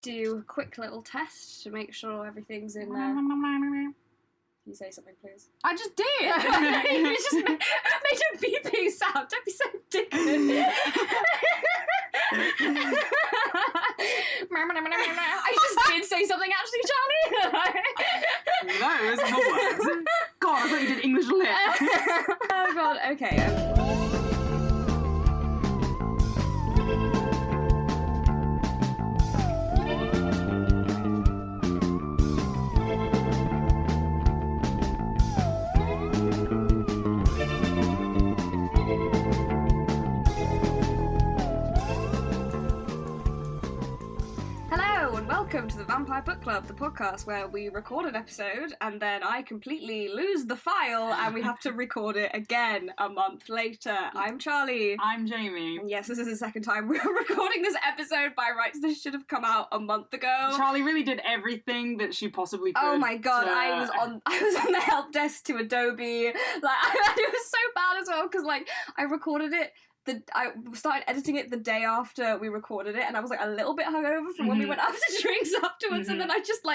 do a quick little test to make sure everything's in there. Can you say something, please? I just did! You just made a beeping sound. Don't be so ridiculous. I just did say something, actually, Charlie. Those are words. God, I thought you did English lit. Oh, God, okay. Welcome to the Vampire Book Club, the podcast where we record an episode and then I completely lose the file and we have to record it again a month later. I'm Charlie. I'm Jamie. And yes, this is the second time we're recording this episode. By rights, this should have come out a month ago. Charlie really did everything that she possibly could. Oh my god, I was on the help desk to Adobe. Like, it was so bad as well because I recorded it. I started editing it the day after we recorded it, and I was a little bit hungover from when we went out to drinks afterwards, and then I just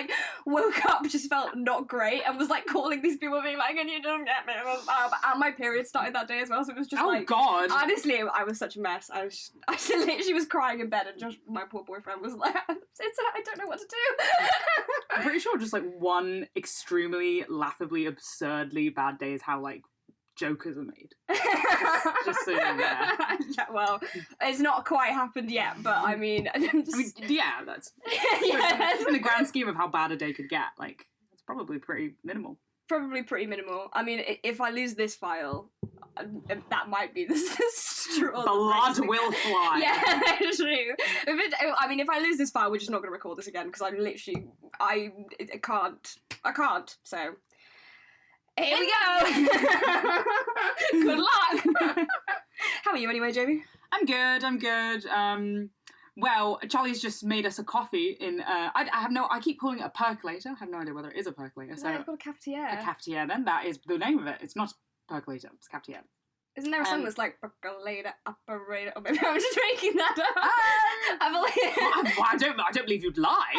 woke up, just felt not great, and was calling these people, being like, "Can you just get me?" And my period started that day as well, so it was just God. Honestly, I was such a mess. I literally was crying in bed, and just my poor boyfriend was like, I don't know what to do. I'm pretty sure just one extremely laughably absurdly bad day is how jokers are made. Just so you're aware. Yeah, well, it's not quite happened yet, but I mean, yeah, that's in the grand scheme of how bad a day could get. It's probably pretty minimal. Probably pretty minimal. I mean, if I lose this file, that might be the straw. Blood will fly. Yeah, true. If I lose this file, we're just not going to record this again because I can't. So. Here we go! Good luck! How are you anyway, Jamie? I'm good. Well, Charlie's just made us a coffee in, I keep calling it a percolator. I have no idea whether it is a percolator. So it's called a cafetiere. A cafetiere, then. That is the name of it. It's not percolator, it's cafetiere. Isn't there a song that's percolator, operator? Or maybe I'm just making that up. I don't believe you'd lie.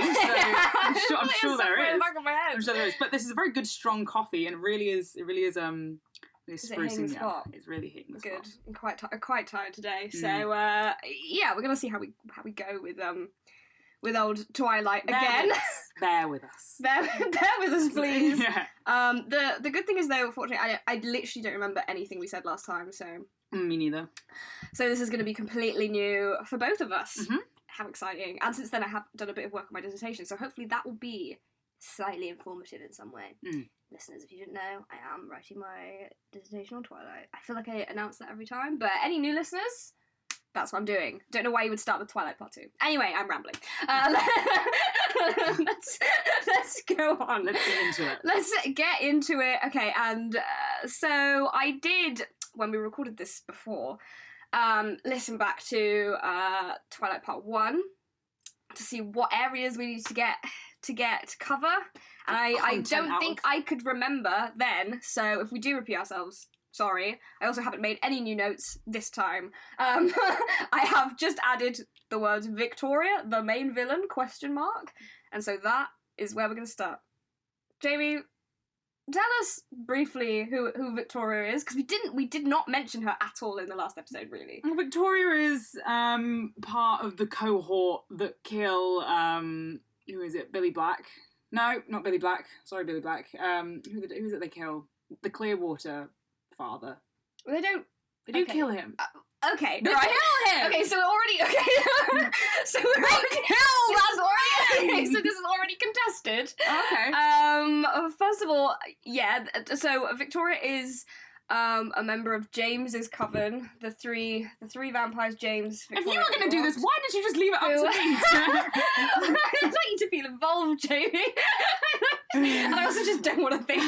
So I'm sure there is. I'm sure there is. But this is a very good, strong coffee, and it really is sprucing me up. It's really hitting the spot. Good. I'm quite tired today. So yeah, we're gonna see how we go with old Twilight again. Bear with us. Bear with us, please. Yeah. The good thing is, though, unfortunately, I literally don't remember anything we said last time, so... Me neither. So this is going to be completely new for both of us. Mm-hmm. How exciting. And since then, I have done a bit of work on my dissertation, so hopefully that will be slightly informative in some way. Listeners, if you didn't know, I am writing my dissertation on Twilight. I feel like I announce that every time, but any new listeners... That's what I'm doing. Don't know why you would start with Twilight Part II. Anyway, I'm rambling. Let's go on. Let's get into it. Okay, and so I did, when we recorded this before, listen back to Twilight Part I to see what areas we need to cover. And I don't think I could remember then, so if we do repeat ourselves... Sorry. I also haven't made any new notes this time. I have just added the words Victoria, the main villain, ? And so that is where we're going to start. Jamie, tell us briefly who Victoria is, because we did not mention her at all in the last episode, really. Well, Victoria is part of the cohort that kill, who is it, Billy Black? No, not Billy Black. Sorry, Billy Black. Who is it they kill? The Clearwater father. They do kill him. Okay. They right. kill him! Okay, so we're already... Okay. So we're already... That's already... Okay, so this is already contested. Okay. First of all, yeah, so Victoria is a member of James's coven, the three vampires, James, Victoria... If you were going to do this, why did you just leave it up to me? I'd like you to feel involved, Jamie. And I also just don't want to think.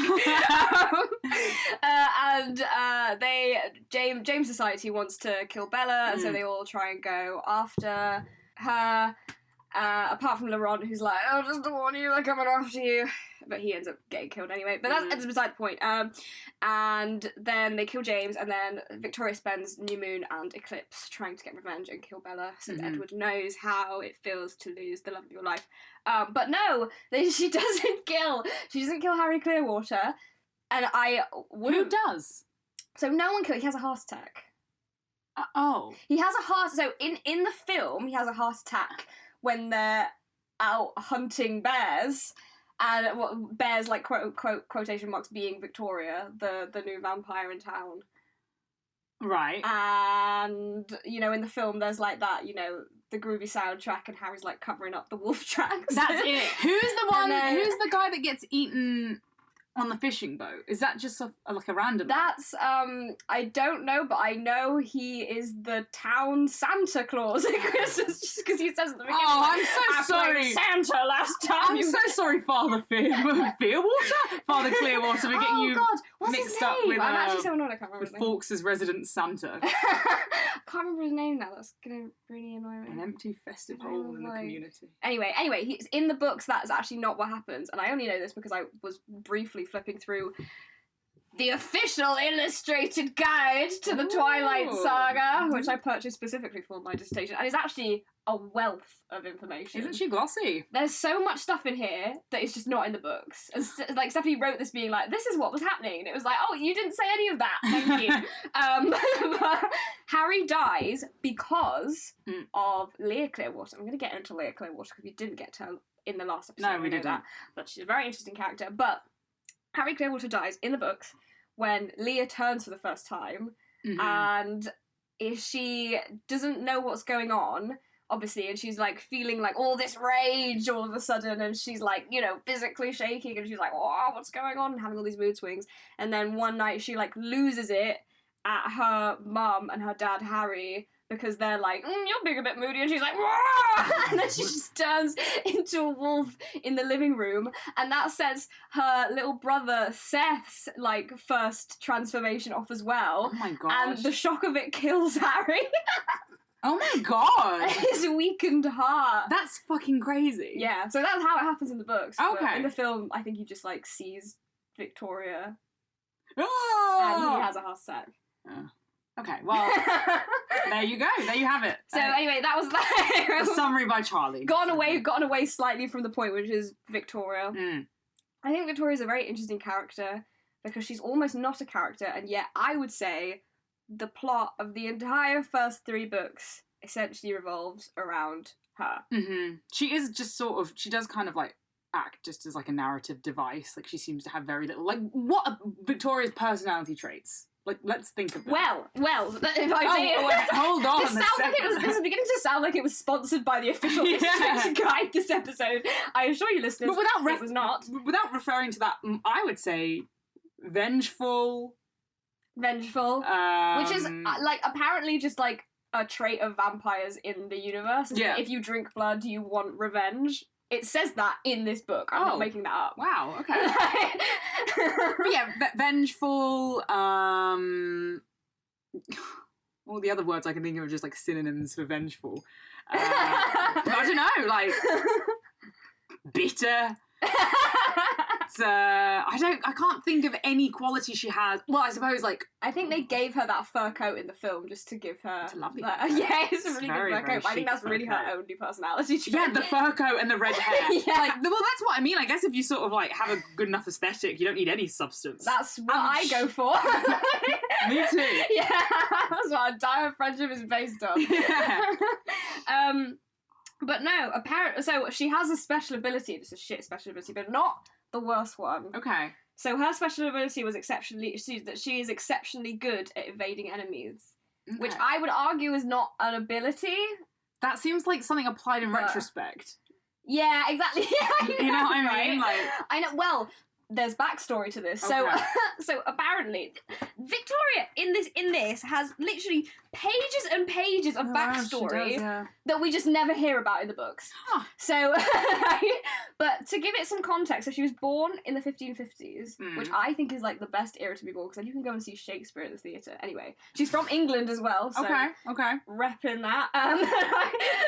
James Society wants to kill Bella, and so they all try and go after her. apart from LeRon, who's like, oh, just to warn you, they're coming after you. But he ends up getting killed anyway. But that's beside the point. And then they kill James, and then Victoria spends New Moon and Eclipse trying to get revenge and kill Bella, so Edward knows how it feels to lose the love of your life. But no, she doesn't kill. She doesn't kill Harry Clearwater. And I wouldn't... Who does? So no one kills. He has a heart attack. He has a heart... So in the film, he has a heart attack when they're out hunting bears. And bears, like, quotation marks, being Victoria, the new vampire in town. Right. And, you know, in the film, there's, like, that, you know, the groovy soundtrack, and Harry's, like, covering up the wolf tracks. That's it. Who's the guy that gets eaten on the fishing boat? Is that just like a random? That's, I don't know, but I know he is the town Santa Claus at Christmas, just because he says at the beginning, I'm so sorry. Santa last time. I'm so sorry, Father Clearwater? Father Clearwater, for getting you mixed up with, I'm actually so annoyed I can't remember with his name. Fawkes' resident Santa. I can't remember his name now, that's gonna really annoy me. An empty festive hole in the community. Anyway, he's in the books, that's actually not what happens, and I only know this because I was briefly flipping through the official illustrated guide to the Twilight Saga, which I purchased specifically for my dissertation, and it's actually a wealth of information. Isn't she glossy? There's so much stuff in here that is just not in the books. And like, Stephenie wrote this being like, this is what was happening, and it was like, oh, you didn't say any of that, thank you. But Harry dies because of Leah Clearwater. I'm going to get into Leah Clearwater because we didn't get to her in the last episode. No, we didn't. That, but she's a very interesting character. But Harry Clearwater dies in the books when Leah turns for the first time, and if she doesn't know what's going on, obviously, and she's like feeling like all this rage all of a sudden, and she's like, you know, physically shaking, and she's like, oh, what's going on, and having all these mood swings, and then one night she like loses it at her mum and her dad Harry, because they're like, you're being a bit moody, and she's like, wah! And then she just turns into a wolf in the living room, and that sets her little brother Seth's like first transformation off as well. Oh my gosh. And the shock of it kills Harry. Oh my god! His weakened heart. That's fucking crazy. Yeah, so that's how it happens in the books. Okay. But in the film, I think he just like sees Victoria, Oh! and he has a heart attack. Okay, well, there you go. There you have it. So anyway, that was like a summary by Charlie. Gotten away slightly from the point, which is Victoria. I think Victoria's a very interesting character because she's almost not a character, and yet I would say the plot of the entire first 3 books essentially revolves around her. She is just sort of, she does kind of like act just as like a narrative device. Like she seems to have very little, like what are Victoria's personality traits? Like, let's think of that. Well, if I may... hold on this was beginning to sound like it was sponsored by the official history guide, this episode. I assure you, listeners, but it was not. Without referring to that, I would say vengeful. Which is, like, apparently just, like, a trait of vampires in the universe. Yeah. If you drink blood, you want revenge. It says that in this book. I'm not making that up. Wow, okay. But yeah, vengeful, all the other words I can think of are just like synonyms for vengeful. I don't know, like bitter. I can't think of any quality she has. Well, I suppose like I think they gave her that fur coat in the film just to give her. It's a lovely. Yeah, it's a really good fur coat. I think that's really her only personality. Yeah, the fur coat and the red hair. Yeah. Like, well, that's what I mean. I guess if you sort of like have a good enough aesthetic, you don't need any substance. That's what I go for. Me too. Yeah, that's what our entire friendship is based on. Yeah. But no, apparently, so she has a special ability. It's a shit special ability, but not the worst one. Okay. So her special ability was she is exceptionally good at evading enemies, which I would argue is not an ability. That seems like something applied in retrospect. Yeah, exactly. You know what I mean? Like, I know. Well, there's backstory to this. Okay. So apparently, Victoria in this has literally pages and pages of backstory that we just never hear about in the books. Huh. So, but to give it some context, so she was born in the 1550s, which I think is like the best era to be born, because then you can go and see Shakespeare at the theatre. Anyway, she's from England as well, so okay. repping that.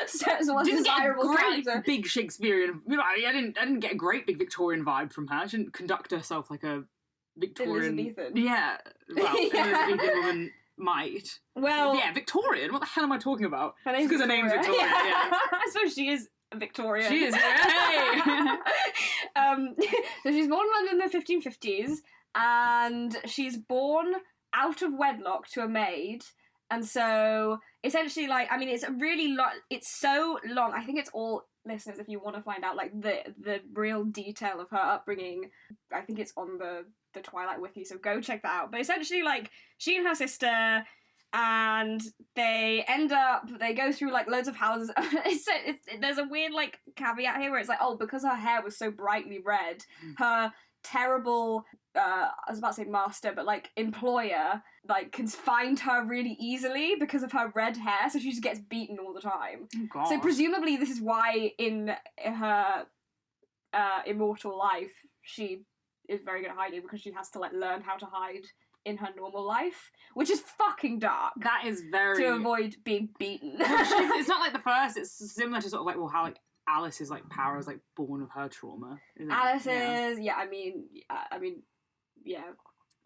So what's didn't desirable get a great character? big Shakespearean. You know, I didn't get a great big Victorian vibe from her. She didn't conduct herself like a Victorian. Elizabethan. Yeah, well, Yeah. Elizabethan woman might. Well, Yeah, Victorian. What the hell am I talking about? her name's Because her name's Victoria. Yeah. I suppose she is Victorian. She is. Hey. So she's born in London in the 1550s, and she's born out of wedlock to a maid. And so, essentially, like, I mean, it's a really long, it's so long, I think it's all, listeners, if you want to find out, like, the real detail of her upbringing, I think it's on the Twilight Wiki, so go check that out. But essentially, like, she and her sister, and they go through, like, loads of houses. There's a weird, like, caveat here where it's like, oh, because her hair was so brightly red, her terrible, I was about to say master, but, like, employer, like, can find her really easily because of her red hair, so she just gets beaten all the time. Oh, God. So presumably this is why in her immortal life she is very good at hiding, because she has to, like, learn how to hide in her normal life, which is fucking dark. That is very... To avoid being beaten. It's not like the first, it's similar to sort of like, well, how, like, Alice's, like, power is, like, born of her trauma. Isn't Alice's, it? yeah, I mean, yeah.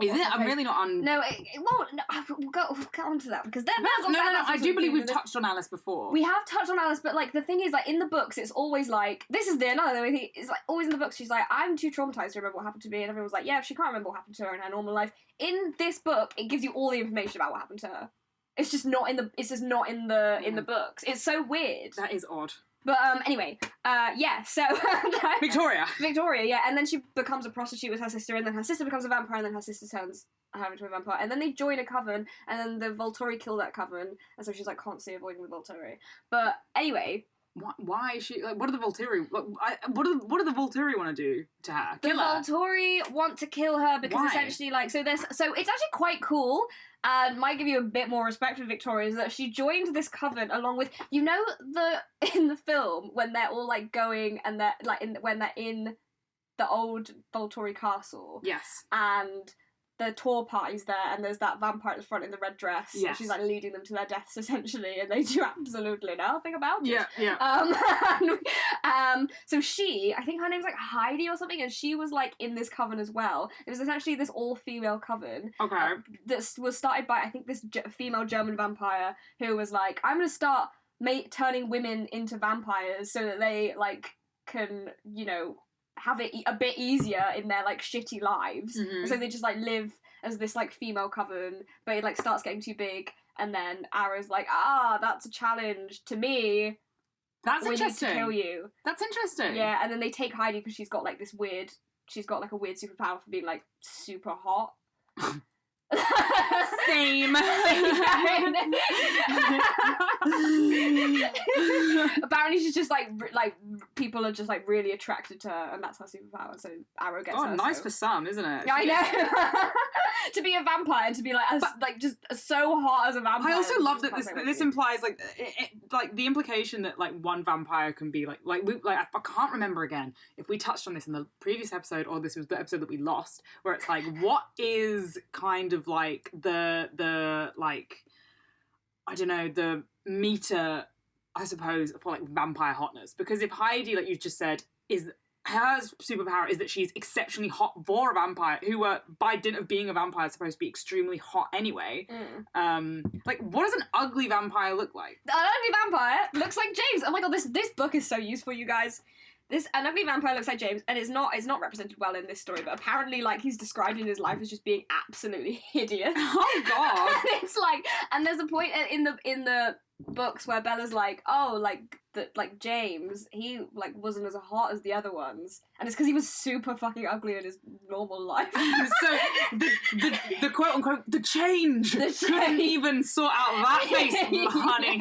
Is it? I'm really not on... No, it won't. No, we'll get on to that, because No, I do believe we've touched on Alice before. We have touched on Alice, but, like, the thing is, like, in the books, it's always like, this is another thing, it's like, always in the books, she's like, I'm too traumatized to remember what happened to me, and everyone's like, yeah, she can't remember what happened to her in her normal life. In this book, it gives you all the information about what happened to her. It's just not in the books. It's so weird. That is odd. But, anyway, yeah, so... Victoria, yeah, and then she becomes a prostitute with her sister, and then her sister becomes a vampire, and then her sister turns her into a vampire, and then they join a coven, and then the Volturi kill that coven, and so she's, like, constantly avoiding the Volturi. But, anyway... Why is she... Like, what do the Volturi... What do the Volturi want to do to her? The Volturi want to kill her because essentially, like... So it's actually quite cool, and might give you a bit more respect for Victoria, is that she joined this coven along with... You know, in the film, when they're all, like, going, and they're, like, when they're in the old Volturi castle... Yes. And... the tour party's there, and there's that vampire at the front in the red dress. Yes. And she's, like, leading them to their deaths, essentially, and they do absolutely nothing about it. Yeah. So she, I think her name's, like, Heidi or something, and she was, like, in this coven as well. It was essentially this all-female coven. Okay. That was started by, I think, this female German vampire who was, like, I'm gonna start turning women into vampires so that they, like, can, you know... have it a bit easier in their, like, shitty lives. Mm-hmm. So they just, like, live as this, like, female coven, but it, like, starts getting too big, and then Arrow's like, that's a challenge to me. That's We interesting. need to kill you. That's interesting. Yeah, and then they take Heidi because she's got, like, she's got, like, a weird superpower for being, like, super hot. Same. Apparently she's just like people are just like really attracted to her, and that's her superpower, so Arrow gets her. Nice for some, isn't it? Yeah, I know. To be a vampire, to be like just so hot as a vampire. I also love that this implies like like the implication that like one vampire can be like I can't remember again if we touched on this in the previous episode or this was the episode that we lost, where it's like what is kind of like the like I don't know, the meter, I suppose, for like vampire hotness, because if Heidi, like you just said, is her superpower is that she's exceptionally hot for a vampire, who were, by dint of being a vampire, supposed to be extremely hot anyway. Like, what does an ugly vampire look like? An ugly vampire looks like James. Oh my god, this book is so useful, you guys. An ugly vampire looks like James, and it's not represented well in this story, but apparently, like, he's described in his life as just being absolutely hideous. Oh god. And it's like, and there's a point in the books where Bella's like, oh, like James, he like wasn't as hot as the other ones, and it's because he was super fucking ugly in his normal life. So the quote unquote the change couldn't even sort out that face, honey.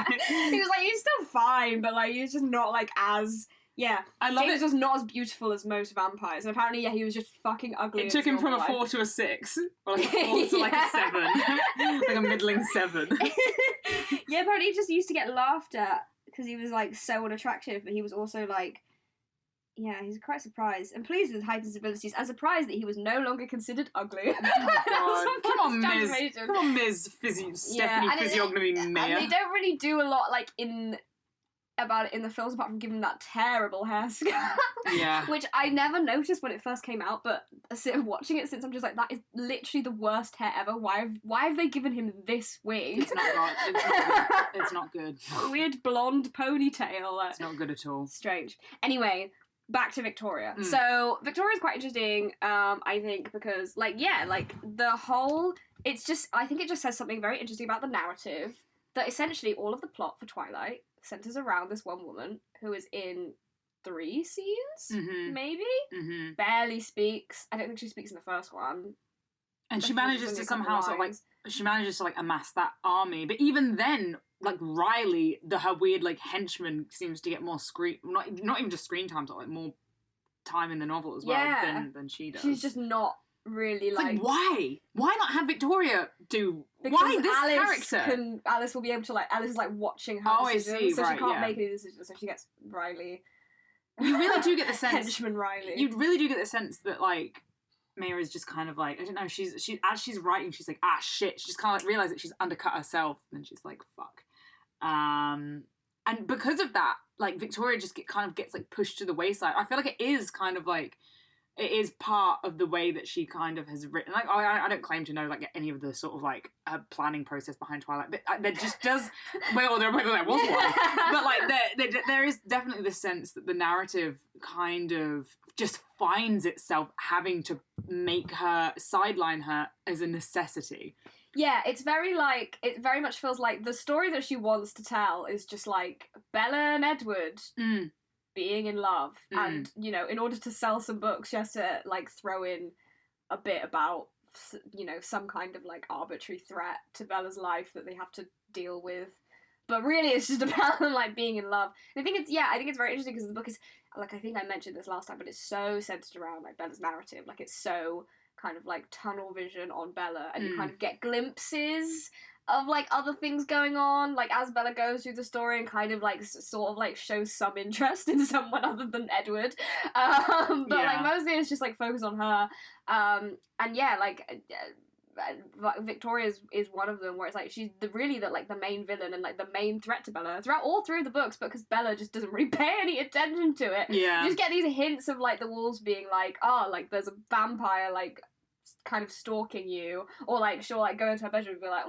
He was like, he's still fine, but like he's just not like as. Yeah, I love James it. was not as beautiful as most vampires, and apparently, yeah, he was just fucking ugly. It took him from a 4 to a 6, or like a 4 to like a 7, like a middling 7. Yeah, apparently he just used to get laughed at because he was like so unattractive, but he was also like Yeah, he's quite surprised and pleased with heightened abilities and surprised that he was no longer considered ugly. Oh my God. Come on, Ms. Come on, Ms. Stephenie Physiognomy Meyer. And they don't really do a lot, like, about it in the films, apart from giving him that terrible haircut. Yeah. Which I never noticed when it first came out, but watching it since, I'm just like, that is literally the worst hair ever. Why have they given him this wig? It's not good. It's not good. Weird blonde ponytail. It's not good at all. Strange. Anyway, back to Victoria. So Victoria's quite interesting, I think, because, like, yeah, like, the whole, it's just, I think it just says something very interesting about the narrative, that essentially all of the plot for Twilight centers around this one woman who is in 3 scenes, maybe? Barely speaks. I don't think she speaks in the first one. And she manages to somehow sort of, like, amass that army. But even then, like, Riley, her weird, like, henchman seems to get more screen, not even just screen time, but, like, more time in the novel as well than she does. She's just not really, like... why? Why not have Victoria do... Because why this character? Alice will be able to, like... Alice is, like, watching her decisions, I see, so she can't make any decisions, so she gets Riley. You really do get the sense... Henchman Riley. You really do get the sense that, like, Meyer is just kind of like, I don't know, she as she's writing, she's like, shit. She just kind of, like, realised that she's undercut herself, and she's like, fuck. And because of that, like, Victoria just kind of gets, like, pushed to the wayside. I feel like it is kind of, like... It is part of the way that she kind of has written. Like, I don't claim to know, like, any of the sort of, like, planning process behind Twilight, but there just does. Well, there was one, but, like, there is definitely the sense that the narrative kind of just finds itself having to make her sideline her as a necessity. Yeah, it's very, like, it very much feels like the story that she wants to tell is just, like, Bella and Edward being in love, and, you know, in order to sell some books, she has to, like, throw in a bit about, you know, some kind of, like, arbitrary threat to Bella's life that they have to deal with. But really, it's just about them, like, being in love. And I think it's very interesting because the book is, like, I think I mentioned this last time, but it's so centered around, like, Bella's narrative. Like, it's so kind of, like, tunnel vision on Bella, and you kind of get glimpses of, like, other things going on, like, as Bella goes through the story and kind of, like, sort of, like, shows some interest in someone other than Edward. Like, mostly it's just, like, focus on her. And yeah, like, Victoria is one of them, where it's like she's the main villain and, like, the main threat to Bella throughout all 3 of the books, but because Bella just doesn't really pay any attention to it. You just get these hints of, like, the wolves being like, like, there's a vampire, like, kind of stalking you, or, like, she'll, like, go into her bedroom and be like,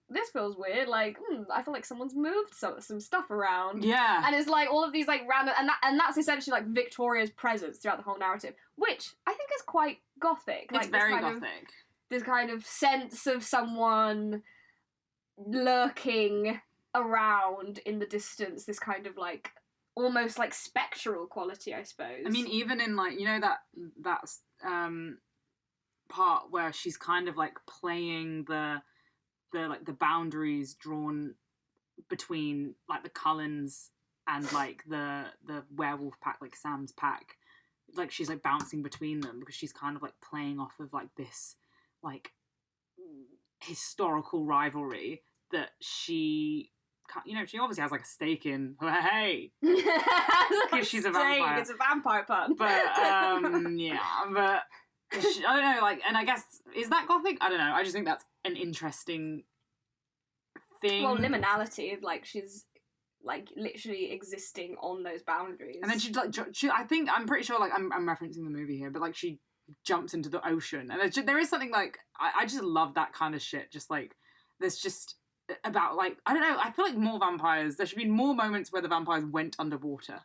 this feels weird, like, I feel like someone's moved some stuff around. And it's, like, all of these, like, random, and that's essentially, like, Victoria's presence throughout the whole narrative, which I think is quite gothic. It's like, very gothic. This kind of sense of someone lurking around in the distance, this kind of, like, almost, like, spectral quality, I suppose. I mean, even in, like, you know, that's part where she's kind of, like, playing the boundaries drawn between, like, the Cullens and, like, the werewolf pack, like, Sam's pack. Like, she's, like, bouncing between them because she's kind of, like, playing off of, like, this, like, historical rivalry that she, you know, she obviously has, like, a stake in. Hey! Because she's a vampire. It's a vampire pun. But, yeah, but... I don't know, like, and I guess, is that gothic? I don't know, I just think that's an interesting thing. Well, liminality, like, she's, like, literally existing on those boundaries. And then she, like, I'm pretty sure, like, I'm referencing the movie here, but, like, she jumps into the ocean, and there is something, like, I just love that kind of shit, just, like, there's just about, like, I don't know, I feel like more vampires, there should be more moments where the vampires went underwater.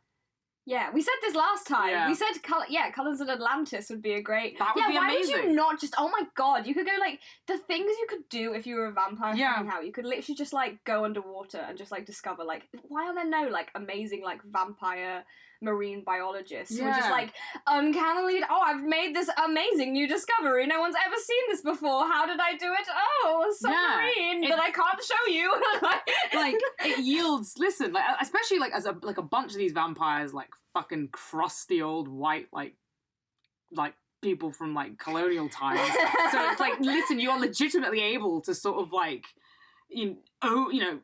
Yeah, we said this last time. Yeah. We said, Colours in Atlantis would be a great... That would be amazing. Why would you not just... Oh my god, you could go, like... The things you could do if you were a vampire coming out, you could literally just, like, go underwater and just, like, discover, like... Why are there no, like, amazing, like, vampire marine biologists who are just, like, uncannily... Oh, I've made this amazing new discovery. No one's ever seen this before. How did I do it? Oh, submarine that I can't show you. Like, it yields... Listen, like, especially, like, as a bunch of these vampires, like, fucking crusty old white, like people from, like, colonial times. So it's like, listen, you're legitimately able to sort of, like, you know,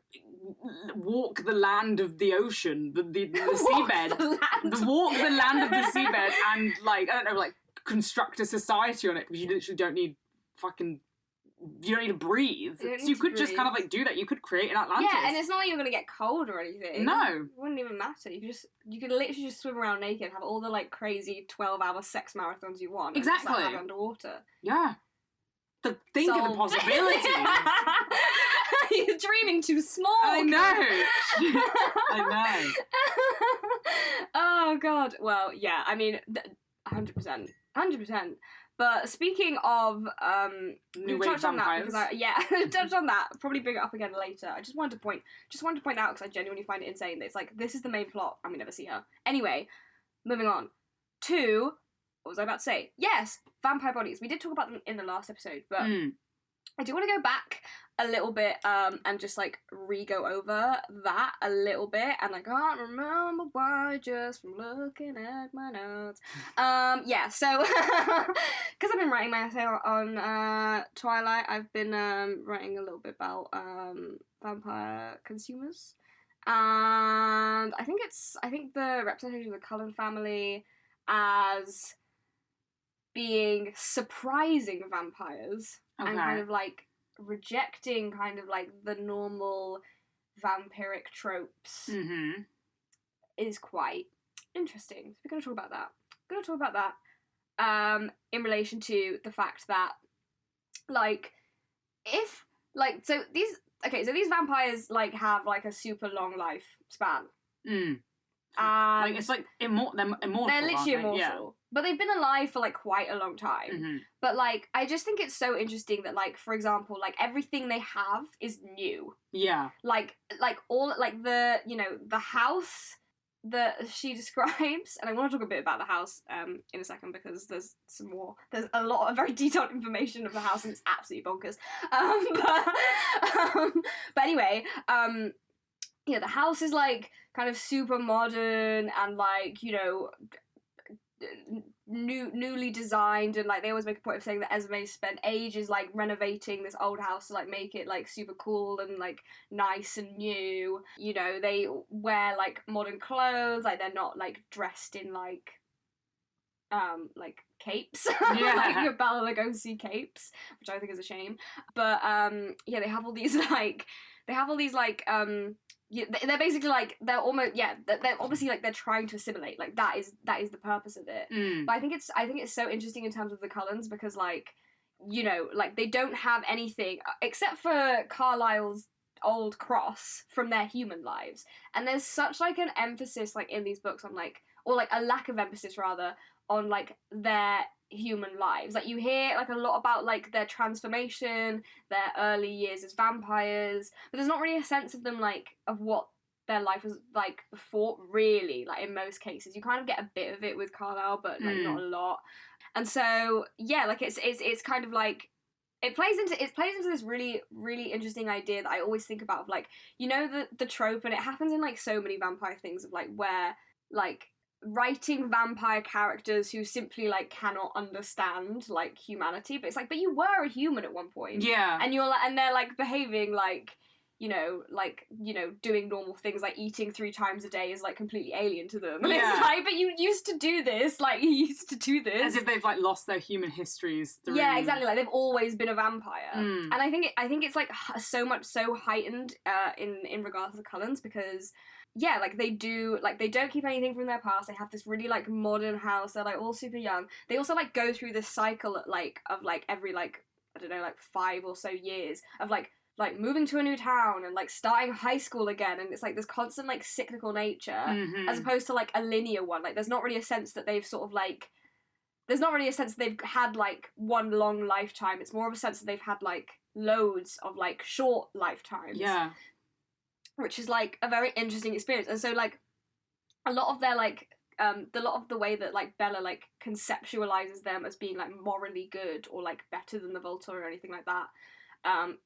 walk the land of the ocean, the seabed, walk the land of the seabed, and like I don't know, like construct a society on it because you literally don't need you don't need to breathe. So you could just kind of like do that. You could create an Atlantis. Yeah, and it's not like you're gonna get cold or anything. No, it wouldn't even matter. You could literally just swim around naked, have all the like crazy 12-hour sex marathons you want. Exactly. And just, like, have it underwater. Yeah. Think of the possibilities. You're dreaming too small. I know. I know. Oh god. Well, yeah. I mean, 100%. But speaking of, New we wave touched on that vampires. because touched on that. Probably bring it up again later. I just wanted to point out because I genuinely find it insane that it's like this is the main plot and we never see her. Anyway, moving on to what was I about to say? Yes, vampire bodies. We did talk about them in the last episode, but I do want to go back a little bit and just like re-go over that a little bit, and I can't remember why just from looking at my notes. Yeah, so because I've been writing my essay on Twilight, I've been writing a little bit about vampire consumers, and I think the representation of the Cullen family as being surprising vampires and kind of like rejecting kind of like the normal vampiric tropes is quite interesting. So we're going to talk about that. In relation to the fact that like so these vampires like have like a super long life span. Like it's like they're immortal. They're literally immortal. Yeah. But they've been alive for like quite a long time. But like I just think it's so interesting that like, for example, like everything they have is new. Yeah. Like all like the house that she describes, and I want to talk a bit about the house in a second because there's a lot of very detailed information of the house and it's absolutely bonkers. But anyway, yeah, the house is like kind of super modern and like, you know, newly designed, and like they always make a point of saying that Esme spent ages like renovating this old house to like make it like super cool and like nice and new. You know, they wear like modern clothes, like they're not like dressed in like capes. Yeah. Like Bela Lugosi capes, which I think is a shame. But yeah, they have all these they're basically like they're obviously like they're trying to assimilate, like that is the purpose of it. But I think it's so interesting in terms of the Cullens because like, you know, like they don't have anything except for Carlisle's old cross from their human lives, and there's such like an emphasis like in these books on like, or like a lack of emphasis rather on like their human lives. Like you hear like a lot about like their transformation, their early years as vampires, but there's not really a sense of them like of what their life was like before, really. Like in most cases you kind of get a bit of it with Carlisle, but like not a lot. And so yeah, like it's kind of like it plays into this really, really interesting idea that I always think about of like, you know, the trope, and it happens in like so many vampire things of like where like writing vampire characters who simply like cannot understand like humanity, but it's like, but you were a human at one point, yeah, and you're like, and they're like behaving like, you know, doing normal things like eating 3 times a day is like completely alien to them. And it's like, but you used to do this, as if they've like lost their human histories through... Yeah, exactly, like they've always been a vampire. And I think it's like so heightened in regards to the Cullens because yeah, like they don't keep anything from their past. They have this really like modern house. They're like all super young. They also like go through this cycle of every like, I don't know, like 5 or so years of like moving to a new town and like starting high school again, and it's like this constant like cyclical nature as opposed to like a linear one. Like there's not really a sense that they've had like one long lifetime. It's more of a sense that they've had like loads of like short lifetimes. Yeah. Which is like a very interesting experience. And so like a lot of their like a lot of the way that like Bella like conceptualizes them as being like morally good or like better than the Volturi or anything like that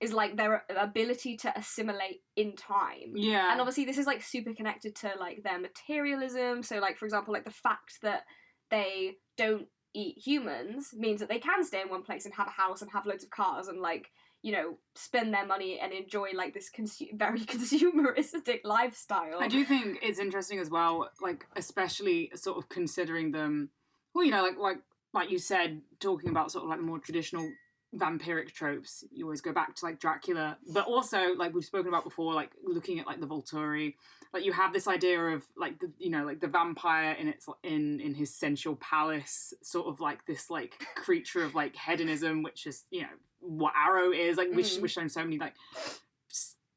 is like their ability to assimilate in time. Yeah. And obviously this is like super connected to like their materialism. So like, for example, like the fact that they don't eat humans means that they can stay in one place and have a house and have loads of cars and like, you know, spend their money and enjoy like this very consumeristic lifestyle. I do think it's interesting as well, like especially sort of considering them. Well, you know, like you said, talking about sort of like more traditional vampiric tropes, you always go back to like Dracula, but also like we've spoken about before, like looking at like the Volturi, like you have this idea of like the, you know, like the vampire in its in his sensual palace, sort of like this like creature of like hedonism, which is, you know, what Arrow is like. We've shown so many like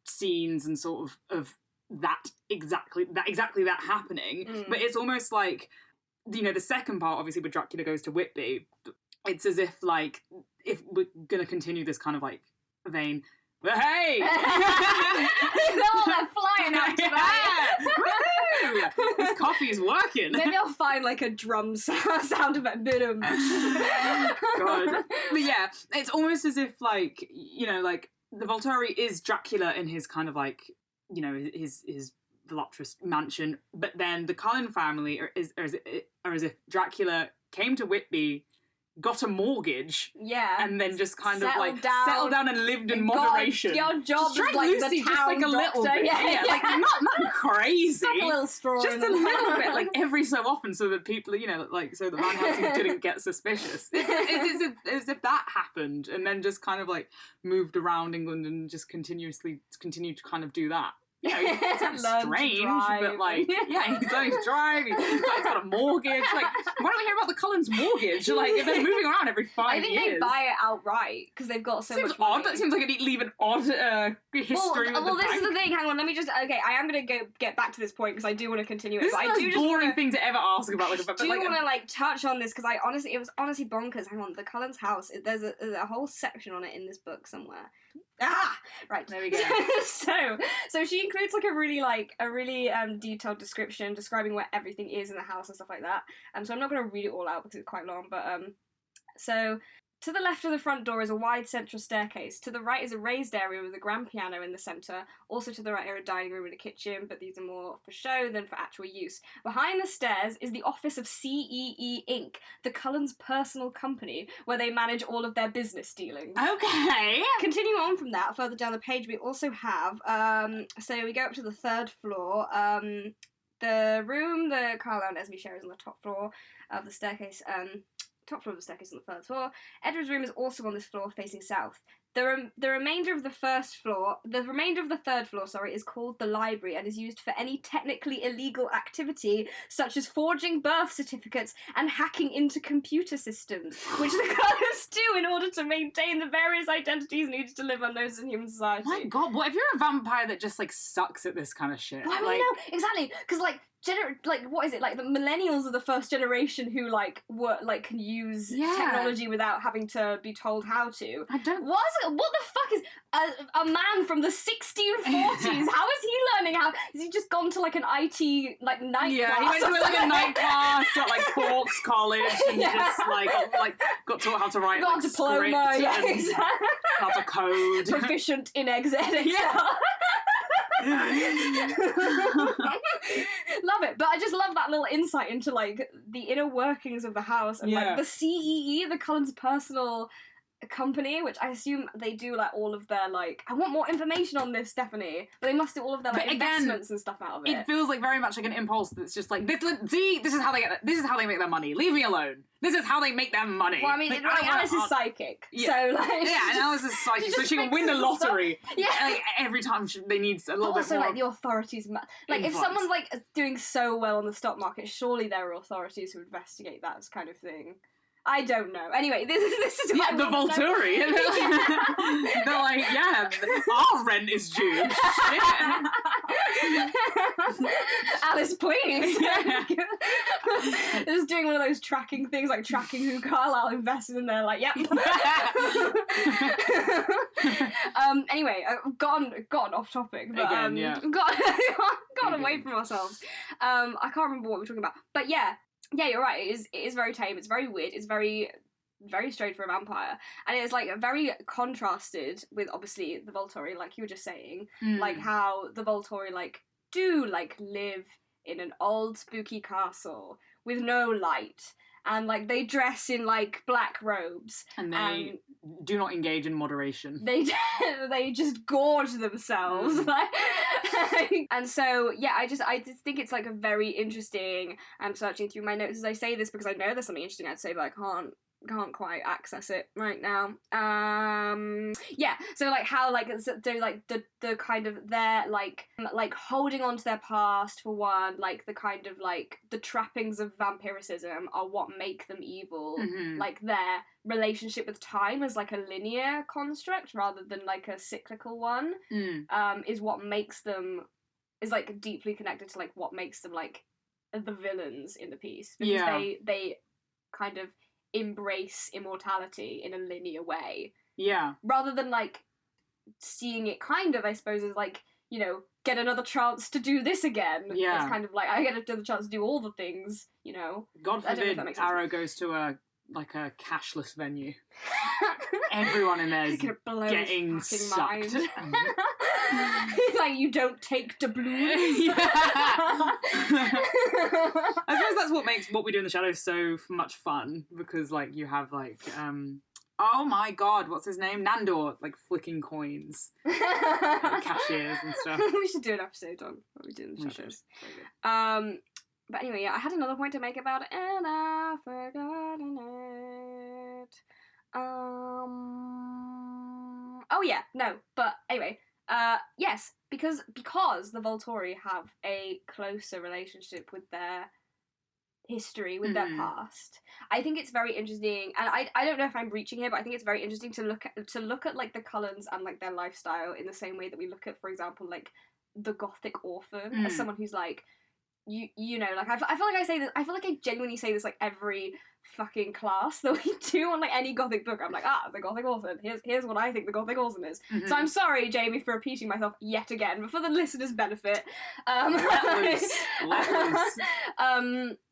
scenes and sort of that exactly that happening, but it's almost like, you know, the second part, obviously, where Dracula goes to Whitby, it's as if, like, if we're going to continue this kind of, like, vein, but hey! They're flying out tonight! Woohoo! This coffee is working! Maybe I'll find, like, a drum sound effect. God. But yeah, it's almost as if, like, you know, like, the Volturi is Dracula in his kind of, like, you know, his voluptuous mansion, but then the Cullen family are as if Dracula came to Whitby, got a mortgage, and then just kind of like settled down and lived in moderation. Your job is like Lucy, the town just like a little doctor. bit, like not crazy, just a little straw, just a little bit, like every so often, so that people, you know, like so that Van Helsing didn't get suspicious. It's as if that happened, and then just kind of like moved around England and just continued to kind of do that. You know, it's strange, but like, yeah, he's learning to drive, he's got a mortgage, like, why don't we hear about the Cullens' mortgage? Like, they're moving around every 5 years. I think they buy it outright, because they've got so seems much money. Odd. That seems like it'd leave an odd history well, with the this bank. is the thing, hang on, let me just, okay, I am going to get back to this point, because I do want to continue it. This is the most boring thing to ever ask about. Like, I do want to, like, touch on this, because it was honestly bonkers. Hang on, the Cullens' house, there's a whole section on it in this book somewhere. Right, there we go. so she includes like a really detailed description describing where everything is in the house and stuff like that. So I'm not going to read it all out because it's quite long, but so to the left of the front door is a wide central staircase. To the right is a raised area with a grand piano in the centre. Also to the right are a dining room and a kitchen, but these are more for show than for actual use. Behind the stairs is the office of CEE Inc., the Cullens' personal company, where they manage all of their business dealings. Okay. Continuing on from that, further down the page, we also have, so we go up to the third floor. The room that Carla and Esme share is on the top floor of the staircase. Top floor of the staircase on the third floor. Edward's room is also on this floor, facing south. The remainder of the third floor, is called the library and is used for any technically illegal activity, such as forging birth certificates and hacking into computer systems, which the Cullens do in order to maintain the various identities needed to live unnoticed in human society. My God, what if you're a vampire that just like sucks at this kind of shit? Well, I mean, no, exactly, because like. What is it, like the millennials are the first generation who can use technology without having to be told how to. I don't. What the fuck is a man from the 1640s? How is he learning how? Has he just gone to like an IT like night class? Yeah, he went to like a night class at like Cork's College and just like got taught how to write got a diploma, and how to code. Proficient in Excel. Love it, but I just love that little insight into like the inner workings of the house and like the CEE, the Cullens' personal company, which I assume they do like all of their like. I want more information on this, Stephenie. But they must do all of their like investments and stuff out of it. It feels like very much like an impulse that's just like this is how they make their money. Leave me alone. This is how they make their money. Well, I mean, Alice is psychic, so like and Alice is psychic, so she can win the lottery. Like, every time they need a little bit more. Also, like the authorities, like if someone's like doing so well on the stock market, surely there are authorities who investigate that kind of thing. I don't know. Anyway, this is the Volturi. They're like, our rent is due. Shit. Alice, please. They're just doing one of those tracking things, like tracking who Carlisle invested in. They're like, yep. Anyway, gone off topic. But, again, got away from ourselves. I can't remember what we're talking about. But yeah, you're right. It is very tame. It's very weird. It's very, very strange for a vampire, and it's like very contrasted with obviously the Volturi, like you were just saying, like how the Volturi like do like live in an old spooky castle with no light, and like they dress in like black robes, and they do not engage in moderation. They just gorge themselves. And so yeah, I just think it's like a very interesting. I'm searching through my notes as I say this because I know there's something interesting I'd say, but I can't quite access it right now. Yeah, so like how like they're like the kind of their like holding on to their past for one, like the kind of like the trappings of vampiricism are what make them evil. Like their relationship with time as like a linear construct rather than like a cyclical one is what makes them, is like deeply connected to like what makes them like the villains in the piece, because they kind of embrace immortality in a linear way. Yeah. Rather than like seeing it kind of, I suppose, as like, you know, get another chance to do this again. Yeah. It's kind of like I get another chance to do all the things, you know. God forbid Arrow goes to a cashless venue. Everyone in there is getting sucked. Like, you don't take doubloons. I suppose that's what makes What We Do in the Shadows so much fun, because like you have like oh my god, what's his name? Nandor, like flicking coins at cashiers and stuff. We should do an episode on What We Do in the Shadows. But anyway, yeah, I had another point to make about it, and I've forgotten it. Oh yeah, no, but anyway, yes, because the Volturi have a closer relationship with their history, with their past. I think it's very interesting, and I don't know if I'm reaching here, but I think it's very interesting to look at like the Cullens and like their lifestyle in the same way that we look at, for example, like the Gothic orphan as someone who's like, you know, like I feel like I say this, I feel like I genuinely say this like every fucking class that we do on like any Gothic book. I'm like, the Gothic orphan, here's what I think the Gothic orphan is. So I'm sorry, Jamie, for repeating myself yet again, but for the listeners' benefit, let loose.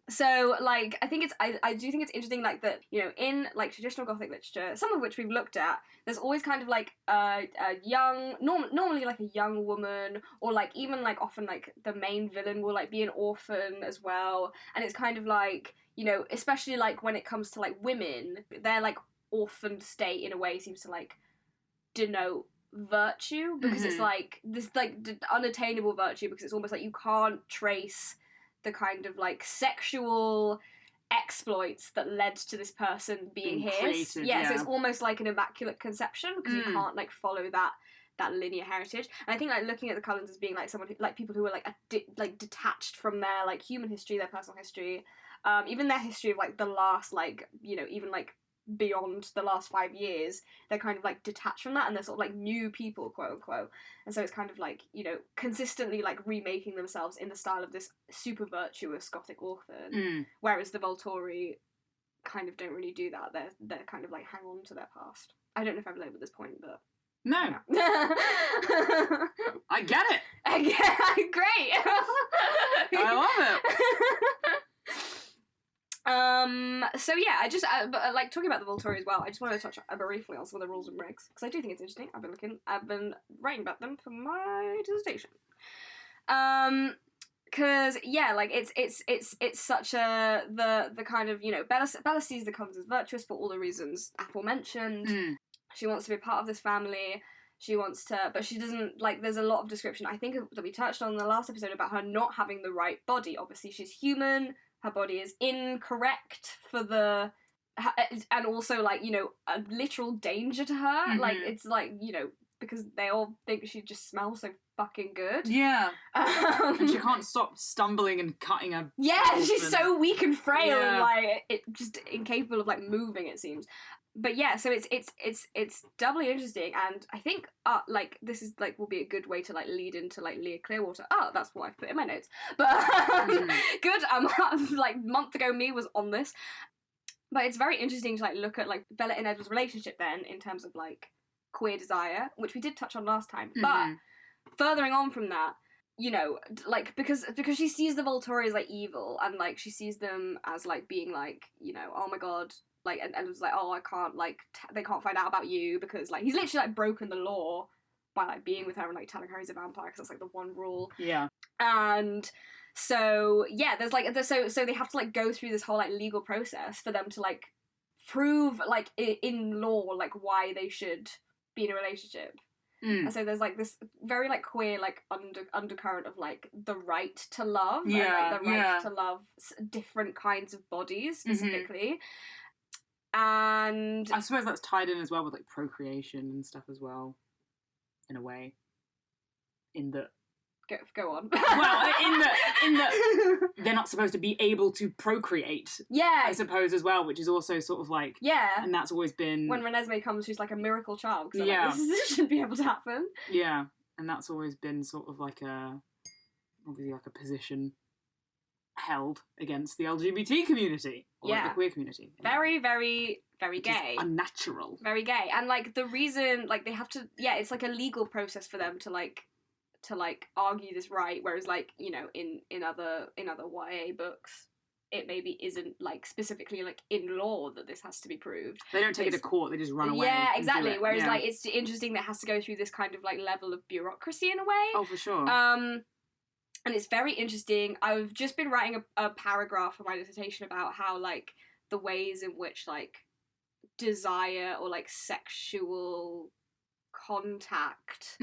So like I think I do think it's interesting, like that, you know, in like traditional Gothic literature, some of which we've looked at, there's always kind of like a young, normally like a young woman, or like even like often like the main villain will like be an orphan as well, and it's kind of like, you know, especially like when it comes to like women, their like orphaned state in a way seems to like denote virtue, because it's like this like unattainable virtue, because it's almost like you can't trace the kind of like sexual exploits that led to this person being his. Created, yeah, so it's almost like an immaculate conception, because you can't like follow that linear heritage. And I think like looking at the Cullens as being like someone who, like people who are like detached from their like human history, their personal history, even their history of like the last like, you know, even like beyond the last 5 years, they're kind of like detached from that, and they're sort of like new people, quote unquote. And so it's kind of like, you know, consistently like remaking themselves in the style of this super virtuous Gothic orphan, whereas the Volturi kind of don't really do that. They're kind of like hang on to their past. I don't know if I've labelled this point, but no. I get it. Great. I love it. So yeah, I just like talking about the Volturi as well. I just want to touch briefly on some of the rules and regs, because I do think it's interesting. I've been writing about them for my dissertation. Because yeah, like it's such a the kind of, you know, Bella sees the Cullens as virtuous for all the reasons aforementioned. She wants to be part of this family. She wants to, but she doesn't, like, there's a lot of description, I think, that we touched on in the last episode about her not having the right body. Obviously, she's human. Her body is incorrect for the, and also, like, you know, a literal danger to her. Like, it's like, you know, because they all think she just smells so fucking good. Yeah. And she can't stop stumbling and cutting her. Yeah, she's so weak and frail and, like, it just incapable of, like, moving, it seems. But yeah, so it's doubly interesting, and I think like this is like will be a good way to like lead into like Leah Clearwater. Oh, that's what I've put in my notes. But good. Like month ago, me was on this, but it's very interesting to like look at like Bella and Edward's relationship then in terms of like queer desire, which we did touch on last time. But furthering on from that, you know, like because she sees the Volturi as like evil, and like she sees them as like being like, you know, oh my god. Like, and was like, oh, I can't, like, they can't find out about you, because, like, he's literally, like, broken the law by, like, being with her and, like, telling her he's a vampire, because that's, like, the one rule. Yeah. And so yeah, there's like so they have to like go through this whole like legal process for them to like prove like in law like why they should be in a relationship. And so there's like this very like queer like undercurrent of like the right to love, and like the right to love different kinds of bodies specifically. And I suppose that's tied in as well with like procreation and stuff as well, in a way. In the go on. Well, in the they're not supposed to be able to procreate. Yeah, I suppose as well, which is also sort of like and that's always been when Renesmee comes, she's like a miracle child. Cause like, this shouldn't be able to happen. Yeah, and that's always been sort of like obviously like a position held against the LGBT community or like the queer community. Very, very, very gay. Unnatural. Very gay, and like the reason like they have to it's like a legal process for them to argue this right, whereas like, you know, in other YA books it maybe isn't like specifically like in law that this has to be proved. They don't take it to court, they just run away. Yeah, exactly. Whereas like it's interesting that it has to go through this kind of like level of bureaucracy in a way. Oh, for sure. And it's very interesting. I've just been writing a paragraph for my dissertation about how like the ways in which like desire or like sexual contact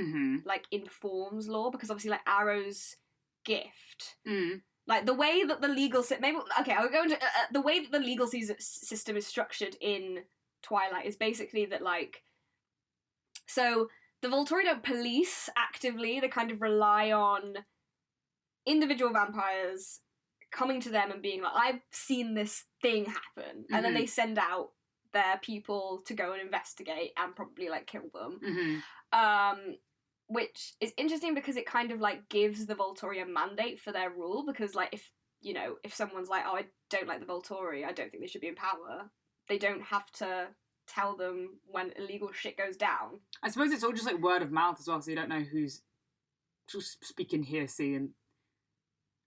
like informs law, because obviously like Arrow's gift, like the way that the legal I'll go into the way that the legal system is structured in Twilight is basically that like, so the Volturi don't police actively, they kind of rely on individual vampires coming to them and being like, I've seen this thing happen, and then they send out their people to go and investigate and probably like kill them. Which is interesting because it kind of like gives the Volturi a mandate for their rule, because like if someone's like, oh, I don't like the Volturi, I don't think they should be in power, they don't have to tell them when illegal shit goes down. I suppose it's all just like word of mouth as well, so you don't know who's just speaking hearsay, and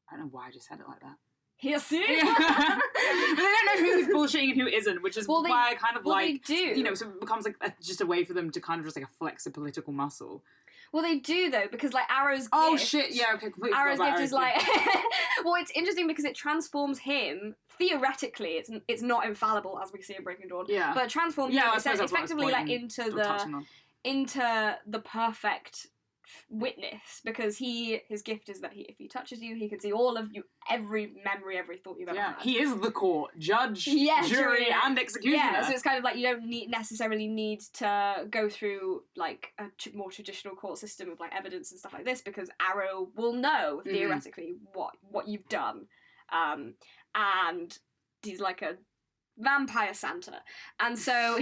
I don't know why I just said it like that. Hearsay? Yeah. But they don't know who's bullshitting and who isn't, which is why I kind of like, they do. You know, so it becomes like just a way for them to kind of just like flex a political muscle. Well, they do though, because like Arrow's gift. Oh shit! Yeah, okay, completely. Arrow's gift is like, well, it's interesting because it transforms him. Theoretically, it's not infallible as we see in Breaking Dawn. Yeah, but it transforms him effectively like into the perfect witness, because his gift is that if he touches you, he can see all of you, every memory, every thought you've ever had. He is the court, judge, jury, and executioner. Yeah, so it's kind of like you don't necessarily need to go through like a more traditional court system of like evidence and stuff like this, because Arrow will know theoretically what you've done, and he's like a vampire Santa, and so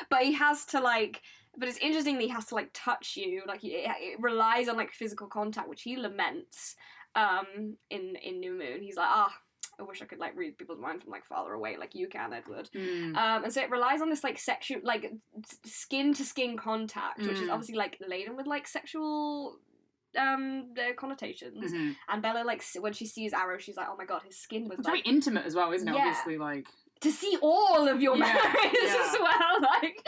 but he has to like. But it's interesting that he has to like touch you, like it relies on like physical contact, which he laments in New Moon. He's like, I wish I could like read people's mind from like farther away, like you can, Edward. And so it relies on this like sexual, like skin to skin contact, which is obviously like laden with like sexual connotations. And Bella, like when she sees Arrow, she's like, oh my god, his skin was it's like very intimate as well, isn't it? Obviously, like to see all of your memories as well, like.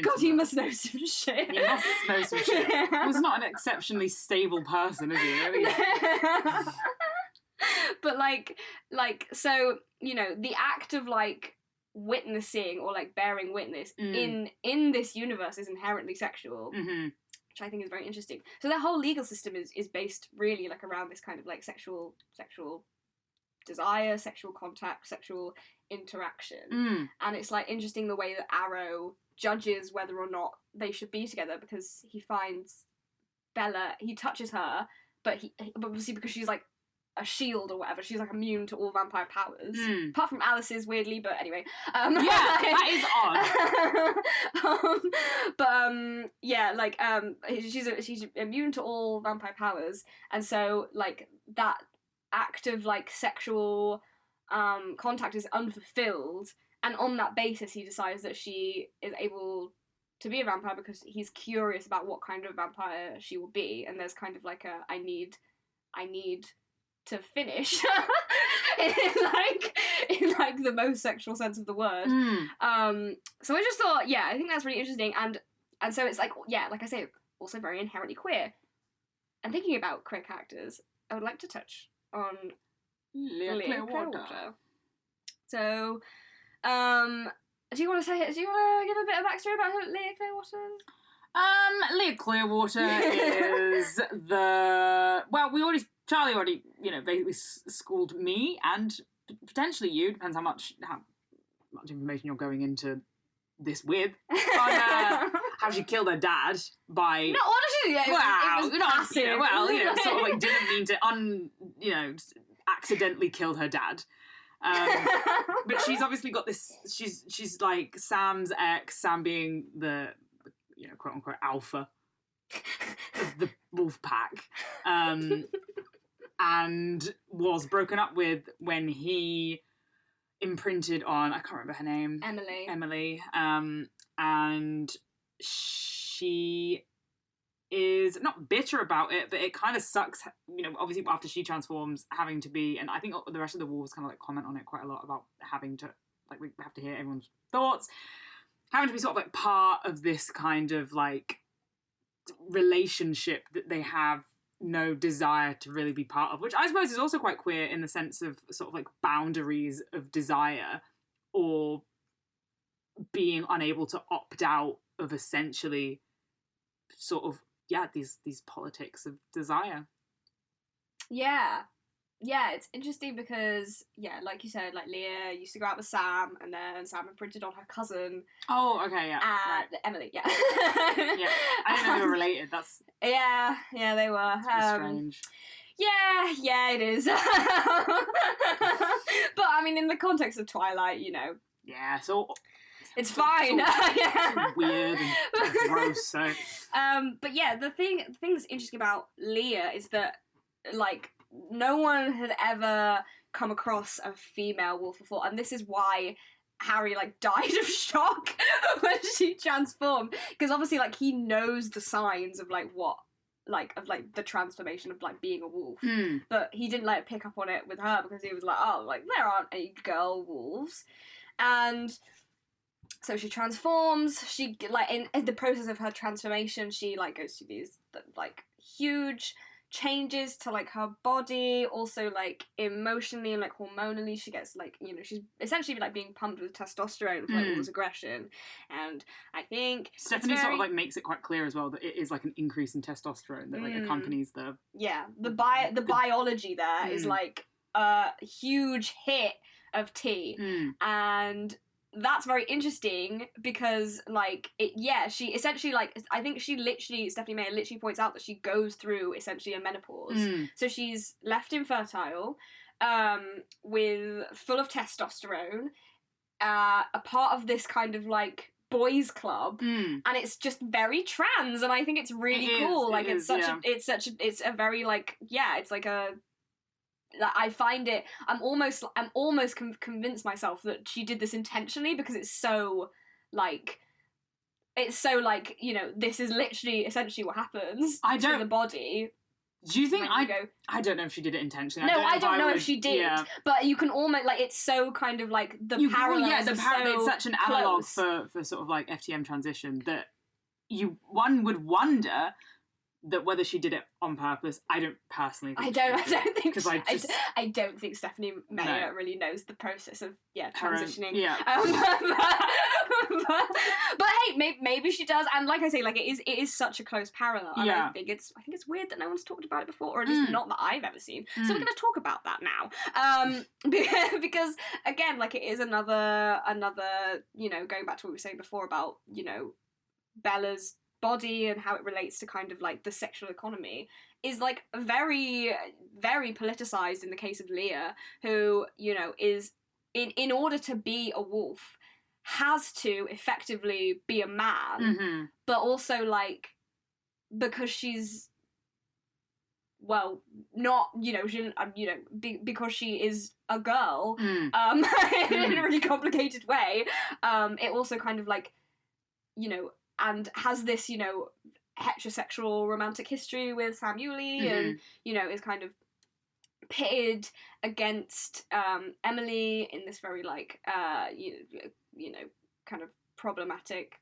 God, he must know some shit. He must know some shit. He's not an exceptionally stable person, is he? But like, so, you know, the act of like witnessing or like bearing witness in this universe is inherently sexual, which I think is very interesting. So their whole legal system is based really like around this kind of like sexual desire, sexual contact, sexual interaction. And it's like interesting the way that Arrow judges whether or not they should be together, because he finds Bella, he touches her, but obviously because she's like a shield or whatever, she's like immune to all vampire powers, apart from Alice's, weirdly, but anyway. That is odd. She's immune to all vampire powers, and so like that act of like sexual contact is unfulfilled, and on that basis he decides that she is able to be a vampire because he's curious about what kind of vampire she will be, and there's kind of like I need to finish in the most sexual sense of the word. So I just thought, I think that's really interesting, and so it's like, like I say, also very inherently queer. and thinking about queer characters, I would like to touch on Leah Clearwater. So, do you want to give a bit of backstory about who Leah Clearwater is? Leah Clearwater is Charlie already, basically schooled me and potentially you, depends how much information you're going into this with, on how she killed her dad by... No, honestly, yeah, it was passive. Sort of like didn't mean to, accidentally kill her dad. But she's obviously got this, she's like Sam's ex, Sam being the, quote unquote alpha of the wolf pack, and was broken up with when he imprinted on, I can't remember her name. Emily. And she is not bitter about it, but it kind of sucks, obviously after she transforms, having to be, and I think the rest of the wolves kind of like comment on it quite a lot about having to, like, we have to hear everyone's thoughts, having to be sort of like part of this kind of like relationship that they have no desire to really be part of, which I suppose is also quite queer in the sense of sort of like boundaries of desire, or being unable to opt out of essentially sort of these politics of desire. Yeah, it's interesting because, like you said, like Leah used to go out with Sam, and then Sam imprinted on her cousin. Oh, okay, yeah. And right. Emily, yeah. Yeah, I didn't know they were related, that's... Yeah, they were. Strange. Yeah, it is. But, I mean, in the context of Twilight, Yeah, so... It's fine. It's weird and gross, so... But yeah, the thing that's interesting about Leah is that, like, no one had ever come across a female wolf before, and this is why Harry, like, died of shock when she transformed, because obviously, like, he knows the signs of, like, what, like, of, like, the transformation of, like, being a wolf, but he didn't, like, pick up on it with her, because he was like, oh, like, there aren't any girl wolves, and... So she transforms, she, like, in the process of her transformation, she, like, goes through these, like, huge changes to, like, her body, also, like, emotionally and, like, hormonally, she gets, like, she's essentially, like, being pumped with testosterone for, like, all this aggression, and I think... Stephenie sort of, like, makes it quite clear as well that it is, like, an increase in testosterone that, like, accompanies the... Yeah, the biology there is, like, a huge hit of tea, and... That's very interesting because, like, she essentially, like, I think Stephenie Meyer literally points out that she goes through essentially a menopause. So she's left infertile, full of testosterone, a part of this kind of, like, boys club, and it's just very trans, and I think it's really cool. Like, it's a very, like, it's like a... I find it. I'm almost convinced myself that she did this intentionally because it's so like, this is literally essentially what happens to the body. Do you think I don't know if she did it intentionally. No, I don't know if she did. Yeah. But you can almost, like, it's so kind of like the parallels. Yeah, it's such an analogue for sort of like FTM transition that one would wonder that whether she did it on purpose, I don't personally think I don't think Stephenie Meyer really knows the process of transitioning. But hey, maybe she does, and like I say, like, it is such a close parallel. And I think it's weird that no one's talked about it before, or at least not that I've ever seen. So we're going to talk about that now, because again, like, it is another going back to what we were saying before about Bella's body and how it relates to kind of like the sexual economy is like very, very politicized in the case of Leah, who is in order to be a wolf has to effectively be a man, but also, like, because she's not because she is a girl in a really complicated way, it also kind of like and has this, heterosexual romantic history with Sam Yulee, and, is kind of pitted against Emily in this very, like, kind of problematic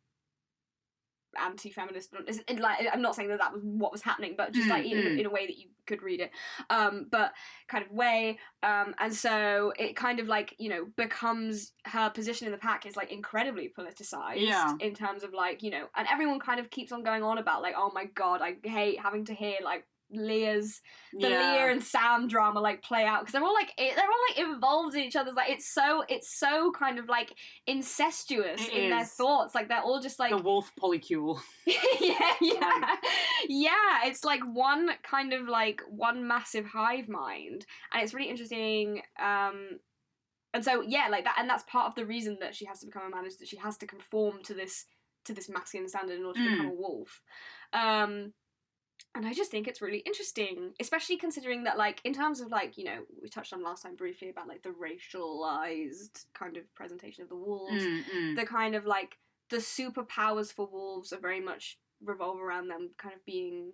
anti-feminist. Like, I'm not saying that was what was happening, but just like in a way that you could read it, but kind of way, and so it kind of like, you know, becomes her position in the pack is like incredibly politicized in terms of like, you know, and everyone kind of keeps on going on about like, oh my god, I hate having to hear like Leah and Sam drama like play out, because they're all like involved in each other's, like it's so kind of like incestuous in their thoughts, like they're all just like the wolf polycule. yeah, it's like one kind of like one massive hive mind, and it's really interesting, and so yeah, like that, and that's part of the reason that she has to become a man, is that she has to conform to this masculine standard in order to become a wolf. And I just think it's really interesting, especially considering that, like, in terms of, like, you know, we touched on last time briefly about, like, the racialized kind of presentation of the wolves. The kind of, like, the superpowers for wolves are very much revolve around them kind of being,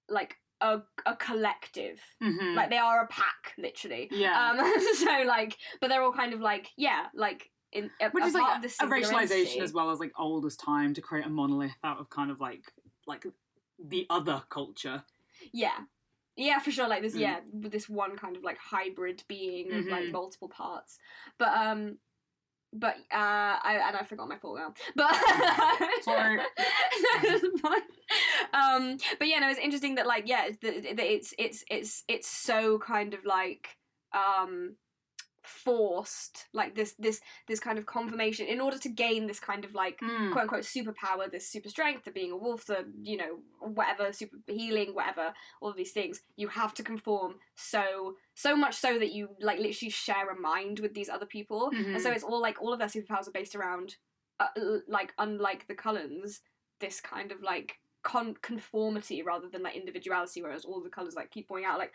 like, a collective. Like, they are a pack, literally. So, like, but they're all kind of, like, like... Which is, like, a racialization as well as, like, old as time to create a monolith out of kind of, like the other culture. Yeah, for sure, like this with this one kind of like hybrid being of like multiple parts, but I forgot my thought now, but sorry. But yeah, no, it's interesting that like it's so kind of like forced, like this kind of confirmation in order to gain this kind of like quote unquote superpower, this super strength, the being a wolf, the, you know, whatever, super healing, whatever, all of these things, you have to conform so much so that you like literally share a mind with these other people. And so it's all like all of their superpowers are based around like, unlike the Cullens, this kind of like conformity rather than like individuality, whereas all the colours like keep pointing out like,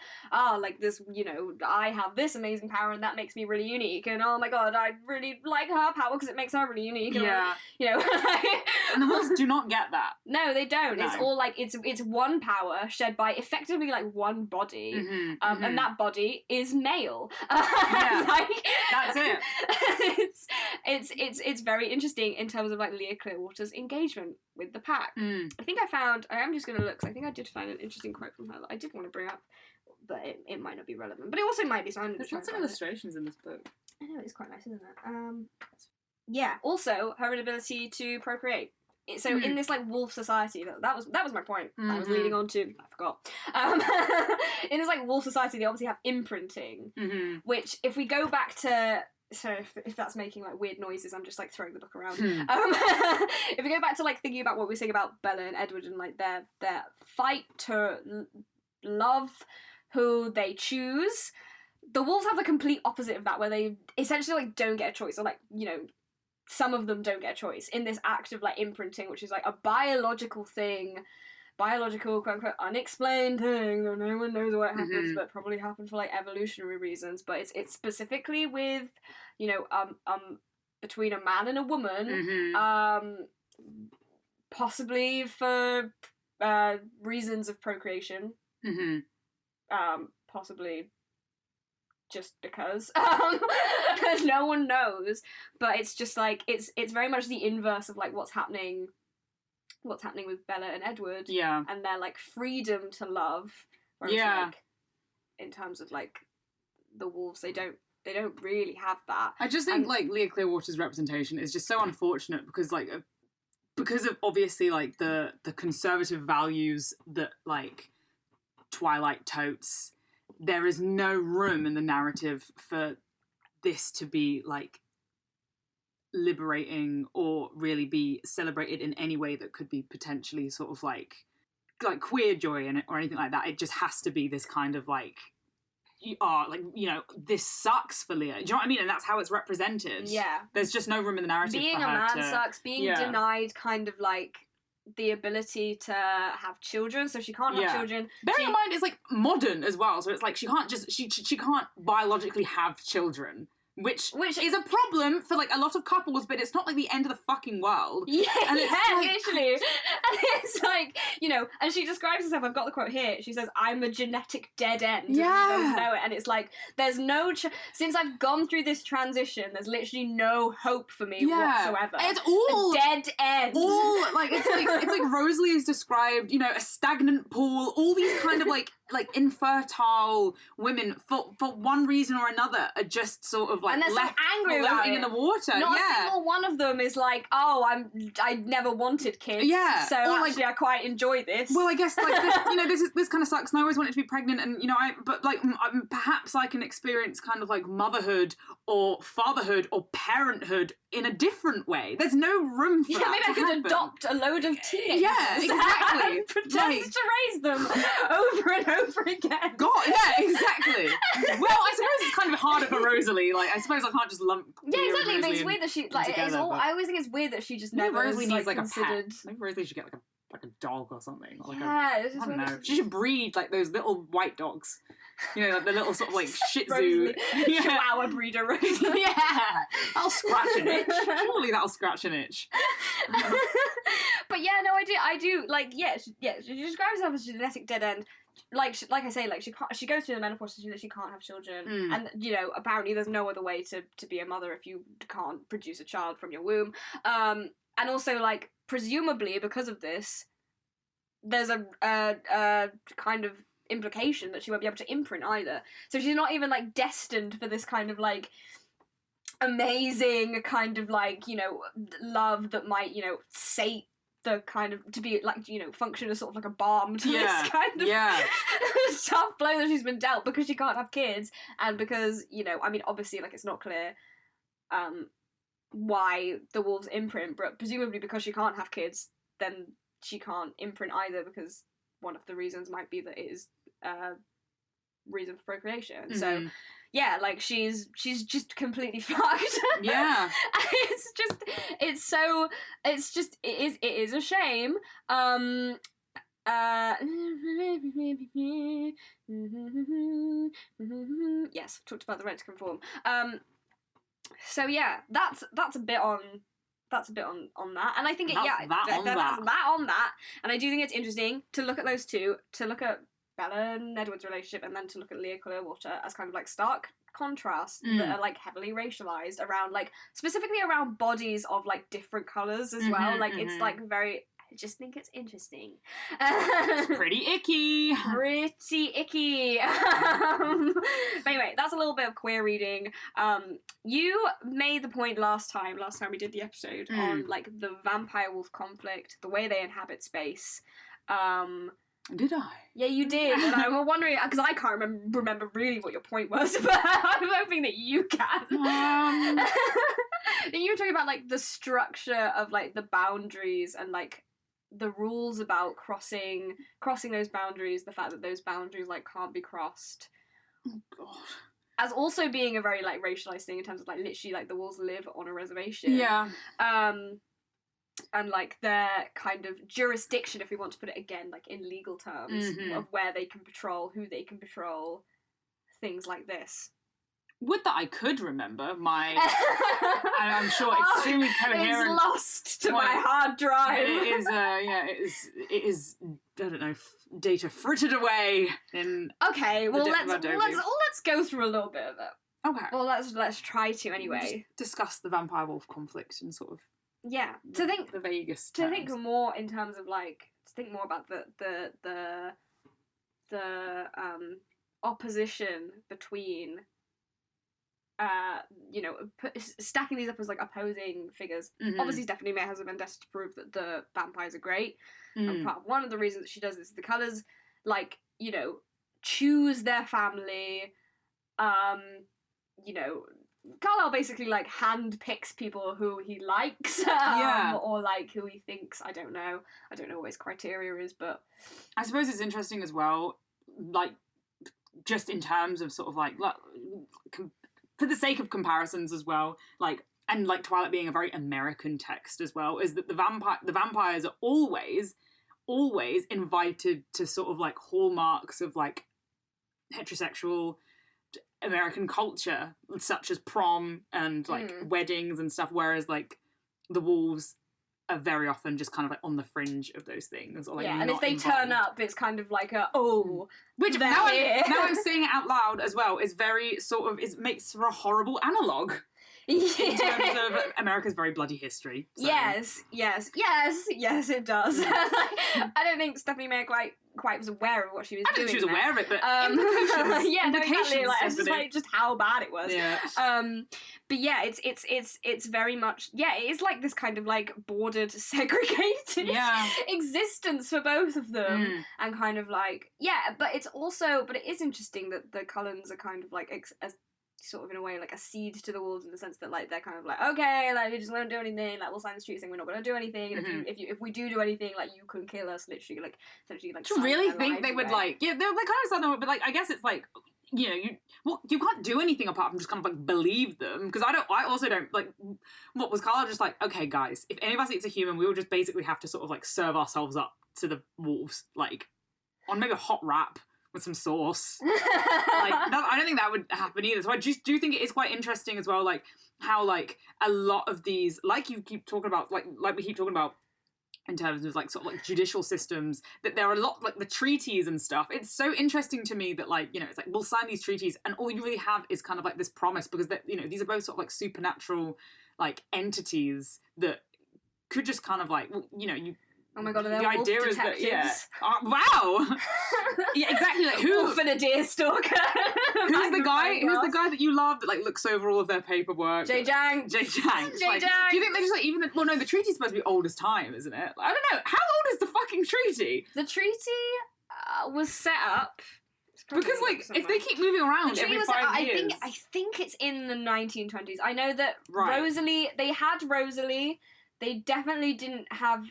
like this, you know, I have this amazing power and that makes me really unique, and oh my god, I really like her power because it makes her really unique, and you know. And the wolves do not get that. No, they don't. No. It's all like it's one power shared by effectively like one body, and that body is male. Like, that's it. It's very interesting in terms of like Leah Clearwater's engagement with the pack. I am just going to look, because I think I did find an interesting quote from her that I did want to bring up, but it might not be relevant. But it also might be, so I'm going to try. There's some illustrations in this book. I know, it's quite nice, isn't it? Yeah, also, her inability to procreate. So in this, like, wolf society, that was my point I was leading on to, I forgot. In this, like, wolf society, they obviously have imprinting, which, if we go back to... So if that's making like weird noises, I'm just like throwing the book around. If we go back to like thinking about what we were saying about Bella and Edward and like their fight to love who they choose, the wolves have the complete opposite of that, where they essentially like don't get a choice, or like, you know, some of them don't get a choice in this act of like imprinting, which is like a biological quote unquote unexplained thing that no one knows what happens, but probably happened for like evolutionary reasons. But it's specifically with, you know, between a man and a woman, possibly for reasons of procreation, possibly just because no one knows. But it's just like it's very much the inverse of like what's happening with Bella and Edward, and their like freedom to love, whereas like in terms of like the wolves, they don't really have that. I just think like Leah Clearwater's representation is just so unfortunate because of obviously like the conservative values that like Twilight totes. There is no room in the narrative for this to be like liberating or really be celebrated in any way that could be potentially sort of like queer joy in it or anything like that. It just has to be this kind of like, you know, this sucks for Leah. Do you know what I mean? And that's how it's represented. Yeah. There's just no room in the narrative being for her a man sucks. Being denied kind of like the ability to have children, so she can't have children. Bearing in mind, it's like modern as well, so it's like she can't biologically have children. Which is a problem for, like, a lot of couples, but it's not, like, the end of the fucking world. Yeah, and it's literally. And it's like, you know, and she describes herself, I've got the quote here, she says, I'm a genetic dead end. Yeah. And you don't know it. And it's like, there's no, since I've gone through this transition, there's literally no hope for me whatsoever. It's all... a dead end. All, like, it's like Rosalie has described, you know, a stagnant pool, all these kind of, like infertile women, for one reason or another, are just sort of, like, and they're left so angry floating in the water. Not a single one of them is like, oh, I never wanted kids. Yeah. So or actually, I quite enjoy this. Well, I guess, like, this, you know, this kind of sucks, and I always wanted to be pregnant, and, you know, but, like, perhaps I can experience kind of, like, motherhood or fatherhood or parenthood in a different way. There's no room for that maybe I could happen. adopt a load of teenagers. Yeah, exactly. And pretend to raise them over and over again. God, yeah, exactly. Well, I suppose it's kind of harder for Rosalie. Like, I suppose I can't just lump. Yeah, exactly. But it's weird that she, like, together, it's all. I always think it's weird that she just never Rosalie is, needs, like, like, considered. a pet. Maybe Rosalie should get like a dog or something. Or like Yeah, I don't know. She should breed, like, those little white dogs. You know, like the little sort of, like, Shih Tzu. Yeah. Chihuahua breeder Rosalie. Yeah, that'll scratch an itch. Surely that'll scratch an itch. But yeah, no, I do. Like, she describes herself as a genetic dead end. Like I say, like, she goes through the menopause so that she can't have children, and, you know, apparently there's no other way to be a mother if you can't produce a child from your womb. And also, like, presumably because of this, there's a kind of implication that she won't be able to imprint either. So she's not even, like, destined for this kind of, like, amazing kind of, like, you know, love that might, you know, sate the kind of, to be, like, you know, function as sort of like a balm to this kind of tough blow that she's been dealt, because she can't have kids, and because, you know, I mean, obviously, like, it's not clear why the wolves imprint, but presumably because she can't have kids, then she can't imprint either, because one of the reasons might be that it is reason for procreation. So yeah, like, she's just completely fucked. Yeah. it is a shame. Yes, talked about the right to conform. So yeah, that's a bit on that, and I think that's that on that, and I do think it's interesting to look at those two, to look at Bella and Edward's relationship, and then to look at Leah Clearwater as kind of, like, stark contrasts that are, like, heavily racialized around, like, specifically around bodies of, like, different colours as well. Like, it's, like, very, I just think it's interesting. It's pretty icky. Pretty icky. But anyway, that's a little bit of queer reading. You made the point last time we did the episode on, like, the vampire-wolf conflict, the way they inhabit space. Did I? Yeah, you did, and I'm wondering, because I can't remember really what your point was, but I'm hoping that you can. You were talking about, like, the structure of, like, the boundaries and, like, the rules about crossing those boundaries, the fact that those boundaries, like, can't be crossed. Oh, God. As also being a very, like, racialized thing in terms of, like, literally, like, the wolves live on a reservation. Yeah. And, like, their kind of jurisdiction, if we want to put it again, like, in legal terms, of where they can patrol, who they can patrol, things like this. Would that I could remember my, I'm sure, extremely coherent. It's lost to my hard drive. It is, I don't know, data frittered away in. Okay, well, let's go through a little bit of it. Okay. Well, let's try to anyway. Just discuss the vampire wolf conflict and sort of. Yeah, the vaguest terms. To think more in terms of, like, to think more about the opposition between, you know, stacking these up as, like, opposing figures. Obviously, Stephenie Meyer has a vendetta to prove that the vampires are great. And one of the reasons that she does this is the colours, like, you know, choose their family. You know, Carlisle basically, like, hand picks people who he likes, or, like, who he thinks. I don't know what his criteria is, but I suppose it's interesting as well, like, just in terms of sort of, like for the sake of comparisons as well, like, and, like, Twilight being a very American text as well, is that the vampires are always invited to sort of, like, hallmarks of, like, heterosexual American culture, such as prom and like weddings and stuff, whereas like the wolves are very often just kind of like on the fringe of those things. Or, like, and if they turn up, it's kind of like which now I'm saying it out loud as well, is very sort of, it makes for a horrible analogue. In terms of America's very bloody history. So. Yes, it does. I don't think Stephenie Meyer quite was aware of what she was doing. I don't think she was aware of it, but exactly. Like, it's just like just how bad it was. Yeah. But yeah, it's very much it is like this kind of like bordered, segregated existence for both of them, and kind of like but it is interesting that the Cullens are kind of like sort of in a way like a seed to the wolves, in the sense that like they're kind of like, okay, like we just won't do anything, like we'll sign the street saying we're not going to do anything, and if we do anything, like you can kill us, literally, like essentially, like. Do you really think they would like? Yeah, they're kind of something, but like I guess it's like, you know, you can't do anything apart from just kind of like believe them, because I also don't like. What was Carla just like? Okay, guys, if any of us eats a human, we will just basically have to sort of like serve ourselves up to the wolves, like on maybe a hot wrap with some sauce. Like I don't think that would happen either. So I just do think it is quite interesting as well, like how like a lot of these, like you keep talking about, like we keep talking about in terms of like sort of like judicial systems, that there are a lot like the treaties and stuff. It's so interesting to me that like, you know, it's like we'll sign these treaties and all you really have is kind of like this promise, because that, you know, these are both sort of like supernatural like entities that could just kind of like, you know, you. Oh my god, are there the wolf idea detectives? Is that, wow! Yeah, exactly. Like who? Wolf and a deer stalker. Who's the guy? Who's the guy that you love that like looks over all of their paperwork? Jay Janks. Like, do you think they just like even? Well, no, the treaty's supposed to be old as time, isn't it? Like, I don't know. How old is the fucking treaty? The treaty was set up. Because like if they keep moving around every 5 years, I think it's in the 1920s. I know that Rosalie. They had Rosalie. They definitely didn't have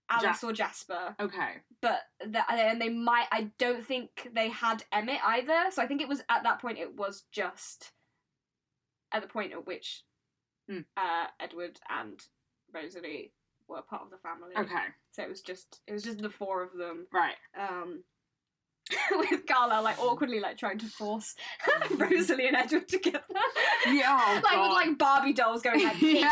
Alice or Jasper. Okay. But and they might. I don't think they had Emmett either. So I think it was at that point. It was just at the point at which Edward and Rosalie were part of the family. Okay. So it was just the four of them. Right. With Carla like awkwardly like trying to force Rosalie and Edward together. Yeah. Oh, like with like Barbie dolls going like this.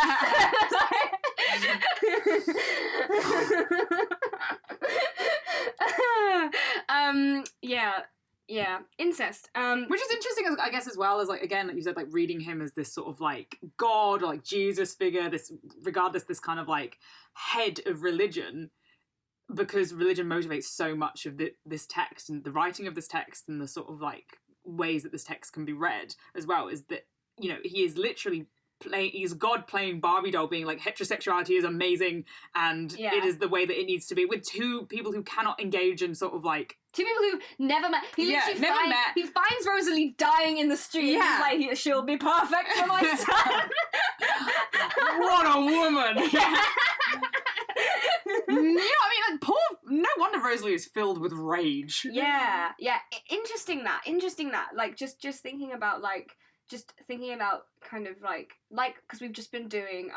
Yeah, incest. Which is interesting, I guess, as well as like again, like you said, like reading him as this sort of like God or like Jesus figure, this this kind of like head of religion, because religion motivates so much of this text and the writing of this text and the sort of like ways that this text can be read as well. Is that, you know, he is literally he's God playing Barbie doll, being like heterosexuality is amazing and it is the way that it needs to be, with two people who cannot engage in sort of like two people who've never met. He literally never met. He finds Rosalie dying in the street. Yeah. And he's like, she'll be perfect for my son. What a woman! Yeah. You know, I mean, like, no wonder Rosalie is filled with rage. Yeah. Interesting that. Like, just thinking about, like, kind of, like, because we've just been doing,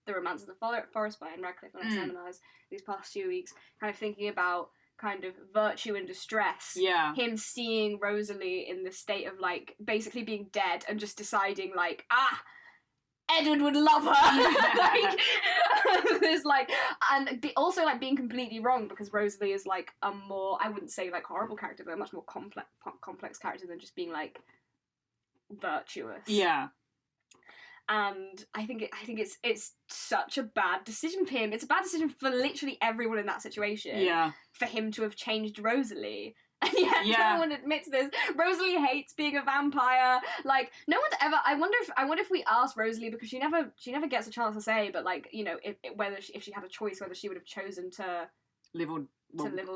The Romance of the Forest by Anne Radcliffe on our seminars these past few weeks, kind of thinking about kind of virtue and distress. Yeah. Him seeing Rosalie in the state of, like, basically being dead and just deciding, like, Edward would love her. Like, there's like, and also like being completely wrong, because Rosalie is like a more, I wouldn't say like horrible character, but a much more complex character than just being like virtuous. Yeah. And I think it's such a bad decision for him. It's a bad decision for literally everyone in that situation. Yeah. For him to have changed Rosalie. And yet no one admits this. Rosalie hates being a vampire. Like, no one ever. I wonder if we asked Rosalie, because she never gets a chance to say. But like, you know, if she had a choice, whether she would have chosen to live or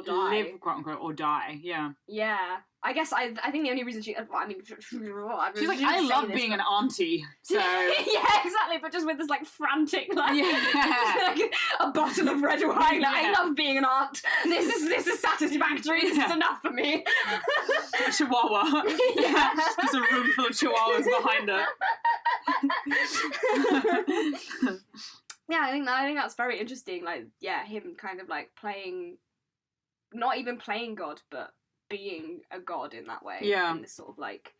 die, live, quote unquote, or die. Yeah. Yeah. I guess I think the only reason she's like, I love being an auntie. So yeah, exactly. But just with this like frantic like, like a bottle of red wine. Like, I love being an aunt. This is satisfactory. This is enough for me. Chihuahua. Yeah. There's a room full of chihuahuas behind her. Yeah, I think that's very interesting. Like, yeah, him kind of like playing, not even playing God, but being a god in that way. Yeah. In this sort of like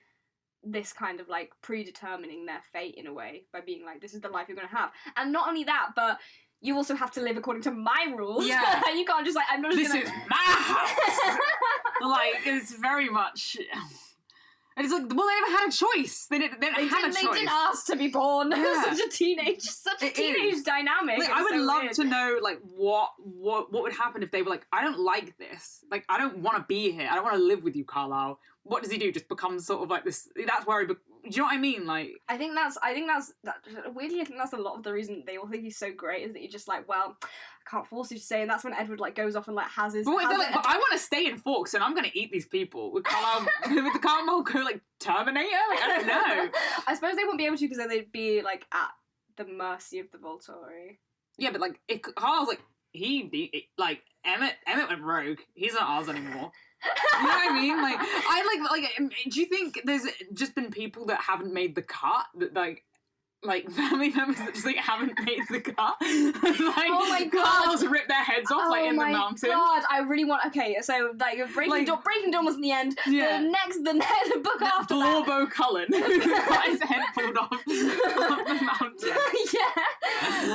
this kind of like predetermining their fate in a way by being like, this is the life you're going to have. And not only that, but you also have to live according to my rules. Yeah. You can't just like, I'm not just This is my house! Like, it's very much... And it's like, well, they never had a choice. They didn't have a choice. They didn't ask to be born. Yeah. Such a teenage dynamic. Like, I would love to know, like, what would happen if they were like, I don't like this. Like, I don't want to be here. I don't want to live with you, Carlisle. What does he do? Just become sort of like this... That's where do you know what I mean? Like... I think that's weirdly, I think that's a lot of the reason they all think he's so great, is that you're just like, well, I can't force you to say, and that's when Edward, like, goes off and, like, has his... But, but I want to stay in Forks, and I'm going to eat these people. With Carlisle, with the Carlisle go, like, Terminator? Like, I don't know. I suppose they wouldn't be able to, because then they'd be, like, at the mercy of the Volturi. Yeah, but, like, if Carlisle's, like, Emmett went rogue. He's not ours anymore. You know what I mean? Like, do you think there's just been people that haven't made the cut, that like family members that just like haven't made the cut? Like, oh my god, Carlisle's ripped their heads off like in the mountain. Oh my god, I really want. Okay, so like Breaking Dawn was in the end. Yeah. The book after that. Blorbo Cullen got his head pulled off the mountain. Yeah.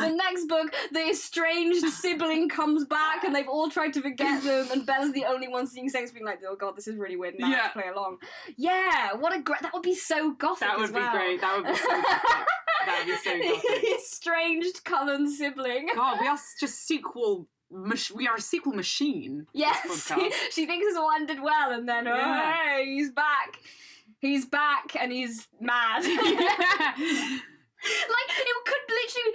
The next book, the estranged sibling comes back, and they've all tried to forget them, and Bella's the only one seeing sex, being like, "Oh god, this is really weird." Now I have to play along. Yeah, what a great. That would be so gothic. That would be great. That would be so gothic. That would be so gothic. Estranged Cullen sibling. God, we are just we are a sequel machine. Yes, she thinks this one did well, and then hey, he's back. He's back, and he's mad. Yeah. Like, it could literally...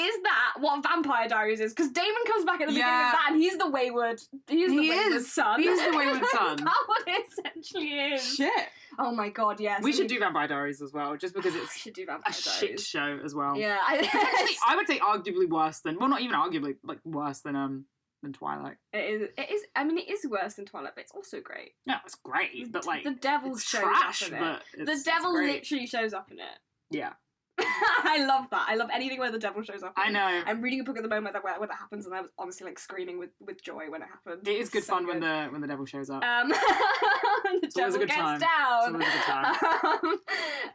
Is that what Vampire Diaries is? Because Damon comes back at the beginning of that, and he's the wayward... He's the wayward son. He's the wayward son. Is that what it essentially is? Shit. Oh my god, yes. We should do Vampire Diaries as well, just because it's should do Vampire Diaries. Shit show as well. Yeah. Actually, I would say arguably worse than... Well, not even arguably, like, worse than Twilight. It is. I mean, it is worse than Twilight, but it's also great. Yeah, it's great, but like... The devil shows trash, up in but it. The devil literally shows up in it. Yeah. I love that. I love anything where the devil shows up. I know. I'm reading a book at the moment where that happens, and I was honestly like screaming with joy when it happened. It is good fun when the devil shows up. The devil gets down. It's always a good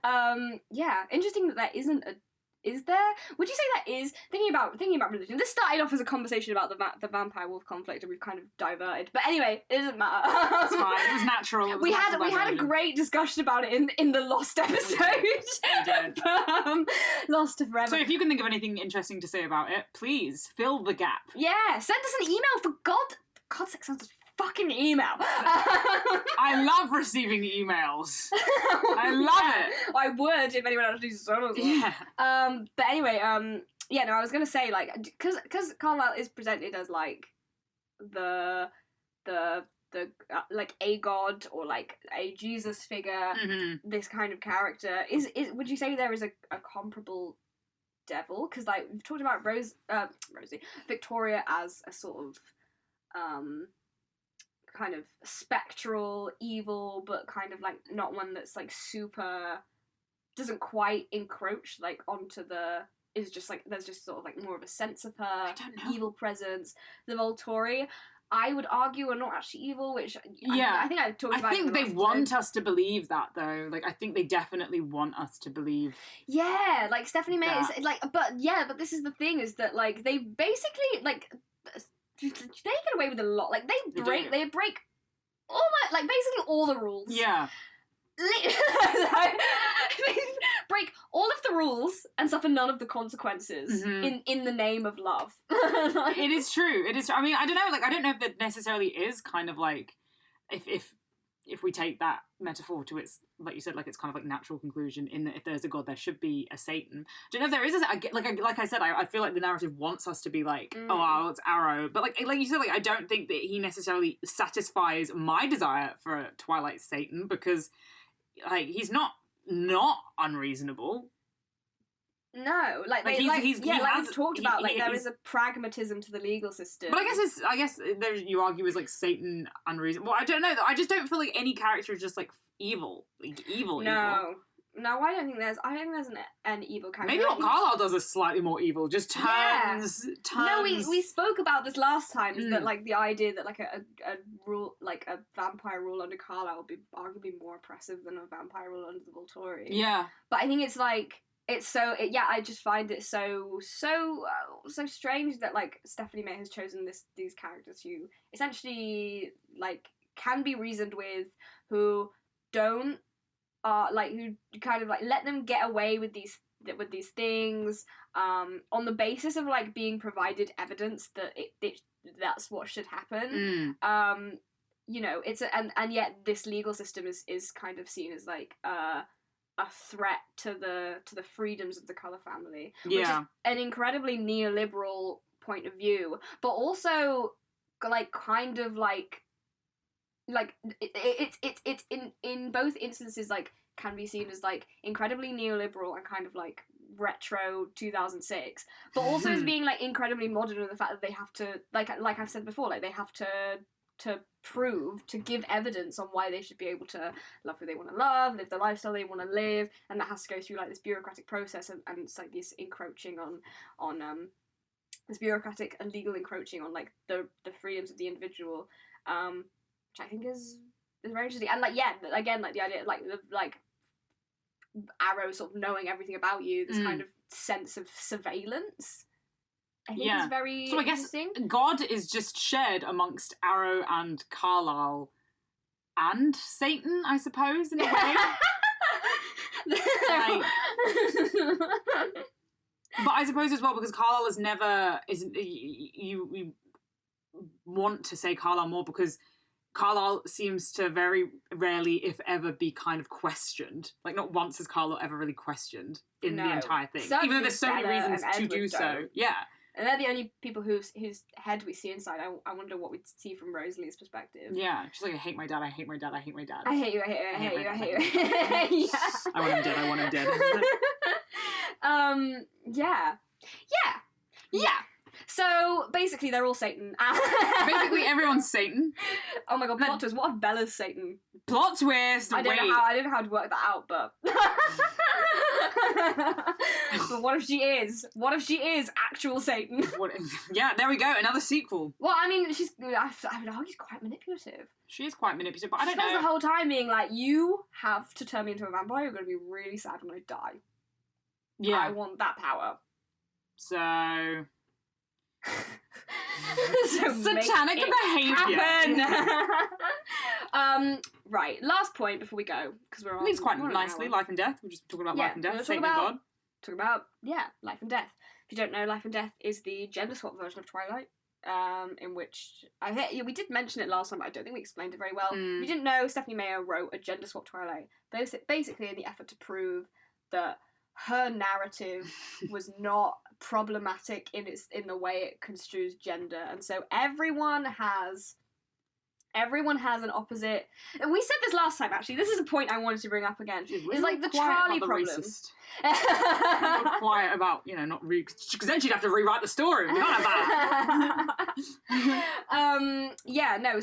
time. Yeah, interesting that there isn't a. Is there? Would you say that is thinking about religion? This started off as a conversation about the vampire wolf conflict, and we've kind of diverted. But anyway, it doesn't matter. It's fine. It was natural. We had a great discussion about it in the Lost episode. We did. Lost to Forever. So if you can think of anything interesting to say about it, please fill the gap. Yeah, send us an email for God's sake, send us fucking email. I love receiving emails. I love it. I would if anyone else does so as well. Yeah. But anyway, yeah, no, I was gonna say, like, because Carlisle is presented as like the like a god or like a Jesus figure, this kind of character is would you say there is a comparable devil? Because like we've talked about Victoria as a sort of kind of spectral evil, but kind of like not one that's like super, doesn't quite encroach like onto the, is just like there's just sort of like more of a sense of her evil presence. The Volturi, I would argue, are not actually evil, which I think I've talked about. I think they want us to believe that though. Like I think they definitely want us to believe. Yeah, like Stephenie Meyer is like, but this is the thing, is that like they basically like. They get away with a lot. Like they break basically all the rules. Yeah. They break all of the rules and suffer none of the consequences in the name of love. It is true. It is. I mean, I don't know. Like, I don't know if that necessarily is kind of like if we take that metaphor to its, like you said, like it's kind of like natural conclusion, in that if there's a god, there should be a Satan. I don't know if there is like I said, I feel like the narrative wants us to be like, oh, wow, it's Arrow. But like you said, like I don't think that he necessarily satisfies my desire for a Twilight Satan, because like he's not unreasonable. No, like we've talked about, like there is a pragmatism to the legal system. But I guess there you argue is like Satan unreasonable. Well, I don't know. I just don't feel like any character is just like evil, like evil. No, No, I don't think there's an evil character. Maybe what Carlisle does is slightly more evil. Just turns. No, we spoke about this last time. Is that like the idea that like a rule, like a vampire rule under Carlisle would be arguably more oppressive than a vampire rule under the Volturi. Yeah. But I think it's like I just find it so strange that like Stephenie Meyer has chosen these characters who essentially like can be reasoned with, who don't. Who kind of like let them get away with these things on the basis of like being provided evidence that that's what should happen. It's and yet this legal system is kind of seen as like a threat to the freedoms of the Colour family, which is an incredibly neoliberal point of view, but also like kind of like it's in both instances like can be seen as like incredibly neoliberal and kind of like retro 2006, but also as being like incredibly modern in the fact that they have to like I've said before, like they have to give evidence on why they should be able to love who they want to love, live the lifestyle they want to live, and that has to go through like this bureaucratic process, and it's like this encroaching on this bureaucratic and legal encroaching on like the freedoms of the individual, which I think is very interesting. And like again like the idea like Arrow sort of knowing everything about you, this kind of sense of surveillance, I think is very interesting. I guess God is just shared amongst Arrow and Carlisle and Satan, I suppose, in a way. But I suppose as well, because Carlisle you want to say Carlisle more because Carlisle seems to very rarely, if ever, be kind of questioned. Like, not once has Carlisle ever really questioned in the entire thing. Certainly even though there's so many reasons to do so. Yeah. And they're the only people whose head we see inside. I wonder what we'd see from Rosalie's perspective. Yeah, she's like, I hate my dad, I hate my dad, I hate my dad. I hate you, I hate you, I hate you, I hate you. Yeah. I want him dead, I want him dead. Yeah. So, basically, they're all Satan. Basically, everyone's Satan. Oh my god, plot twist. What if Bella's Satan? Plot twist! I don't know how to work that out, but... But what if she is? What if she is actual Satan? Yeah, there we go, another sequel. Well, I mean, I would argue she's quite manipulative. She is quite manipulative, but I don't know. She spends the whole time being like, you have to turn me into a vampire, you're going to be really sad when I die. Yeah. I want that power. So... Satanic behaviour. Right, last point before we go, because we're on. Leads quite nicely. Life and death. We're just talking about life and death. Satan and God. Talk about life and death. If you don't know, life and death is the gender swap version of Twilight. In which we did mention it last time, but I don't think we explained it very well. If you didn't know, Stephenie Meyer wrote a gender swap Twilight, basically in the effort to prove that her narrative was not problematic in the way it construes gender, and so everyone has an opposite. And we said this last time, actually. This is a point I wanted to bring up again. It's like the Charlie problem. Quiet about, not read, because then she'd have to rewrite the story. We can't have that.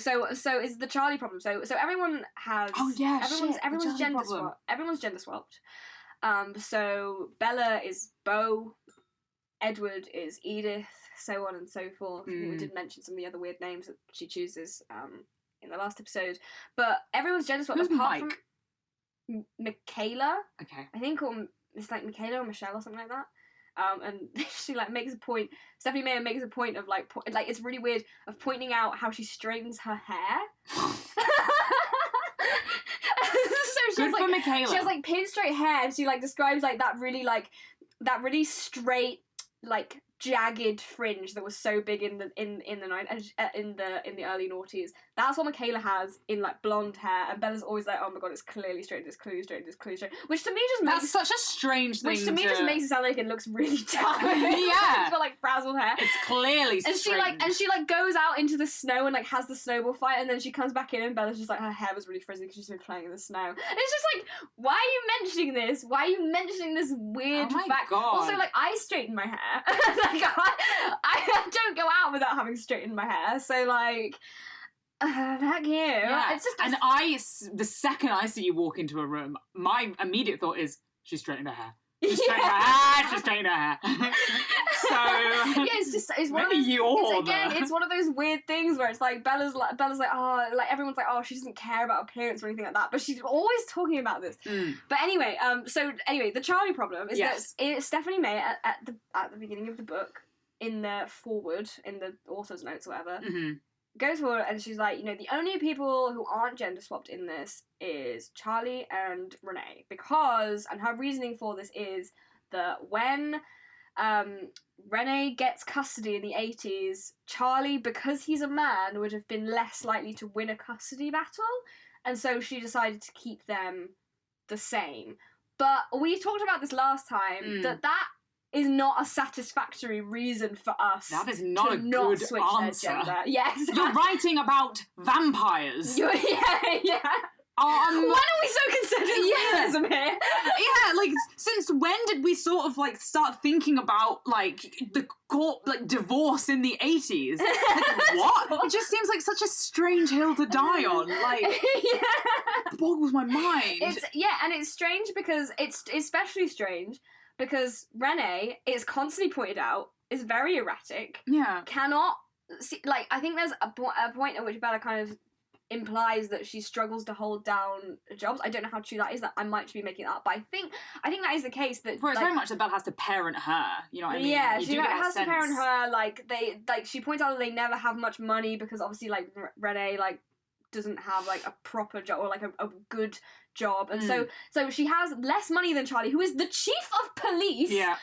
So it's the Charlie problem. So everyone has. Oh yeah. Everyone's gender swapped. Everyone's gender swapped. So Bella is Bo, Edward is Edith, so on and so forth. I think we did mention some of the other weird names that she chooses in the last episode. But everyone's gender swapped. Who's apart Mike? From Michaela. Okay. I think it's like Michaela or Michelle or something like that. And she like makes a point. Stephenie Meyer makes a point of like it's really weird of pointing out how she straightens her hair. So Good for Michaela. She has like pin straight hair, and she like describes like that really straight like jagged fringe that was so big in the early noughties. That's what Michaela has in like blonde hair, and Bella's always like, oh my god, it's clearly straight, it's clearly straight, it's clearly straight. Which to me just makes such a strange thing. Which to me just makes it sound like it looks really dark. Yeah. She's got like frazzled hair. It's clearly strange. And she goes out into the snow and like has the snowball fight, and then she comes back in and Bella's just like, her hair was really frizzy because she's been playing in the snow. And it's just like, why are you mentioning this? Why are you mentioning this weird fact? God. Also, like, I straighten my hair. Like, I don't go out without having straightened my hair, so like, thank you. Yeah. It's just the second I see you walk into a room, my immediate thought is, she straightened her hair. She straightened her hair. She straightened her hair. So yeah, it's one of those. It's one of those weird things where it's like Bella's like oh, like everyone's like oh, she doesn't care about appearance or anything like that, but she's always talking about this. But anyway, the Charlie problem is that Stephenie Meyer at the beginning of the book, in the foreword, in the author's notes or whatever, goes forward and she's like, the only people who aren't gender swapped in this is Charlie and Renee, and her reasoning for this is that when Renee gets custody in the 80s, Charlie, because he's a man, would have been less likely to win a custody battle, and so she decided to keep them the same. But we talked about this last time, that is not a satisfactory reason for us. That is not a not good switch answer. Their gender. Yes. You're writing about vampires. Yeah. Why are we so concerned with realism here? Yeah, like, since when did we sort of, like, start thinking about, like, divorce in the 80s? Like, what? It just seems like such a strange hill to die on. Like, it boggles my mind. And it's strange because it's especially strange because Renee, it's constantly pointed out, is very erratic. Yeah. Cannot see, like, I think there's a point at which Bella kind of implies that she struggles to hold down jobs. I don't know how true that is. That I might be making it up, but I think that is the case. That it's very much that Bella has to parent her. You know what I mean? Yeah, she has to parent her. Like she points out that they never have much money because obviously like Renee like doesn't have like a proper job or like a good job, and so she has less money than Charlie, who is the chief of police. Yeah.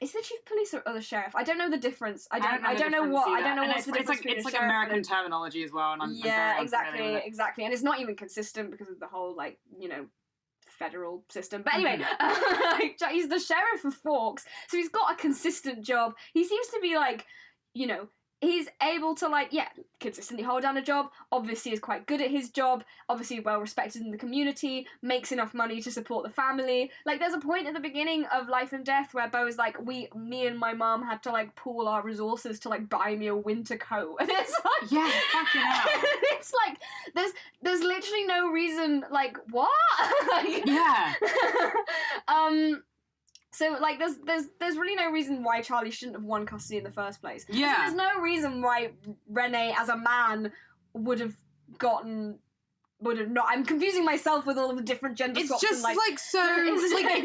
Is the chief of police or the sheriff? I don't know the difference. I don't know what's the difference. It's like American terminology as well, and I'm very exactly, and it's not even consistent because of the whole like federal system. But anyway, he's the sheriff of Forks, so he's got a consistent job. He seems to be like he's able to consistently hold down a job, obviously is quite good at his job, obviously well respected in the community, makes enough money to support the family. Like there's a point at the beginning of Life and Death where Bo is like, me and my mom had to like pool our resources to like buy me a winter coat. And it's like fucking hell. It's like there's literally no reason, like what? So, like, there's really no reason why Charlie shouldn't have won custody in the first place. Yeah. So there's no reason why Renee, as a man, would have not. I'm confusing myself with all of the different gender swaps. It's just it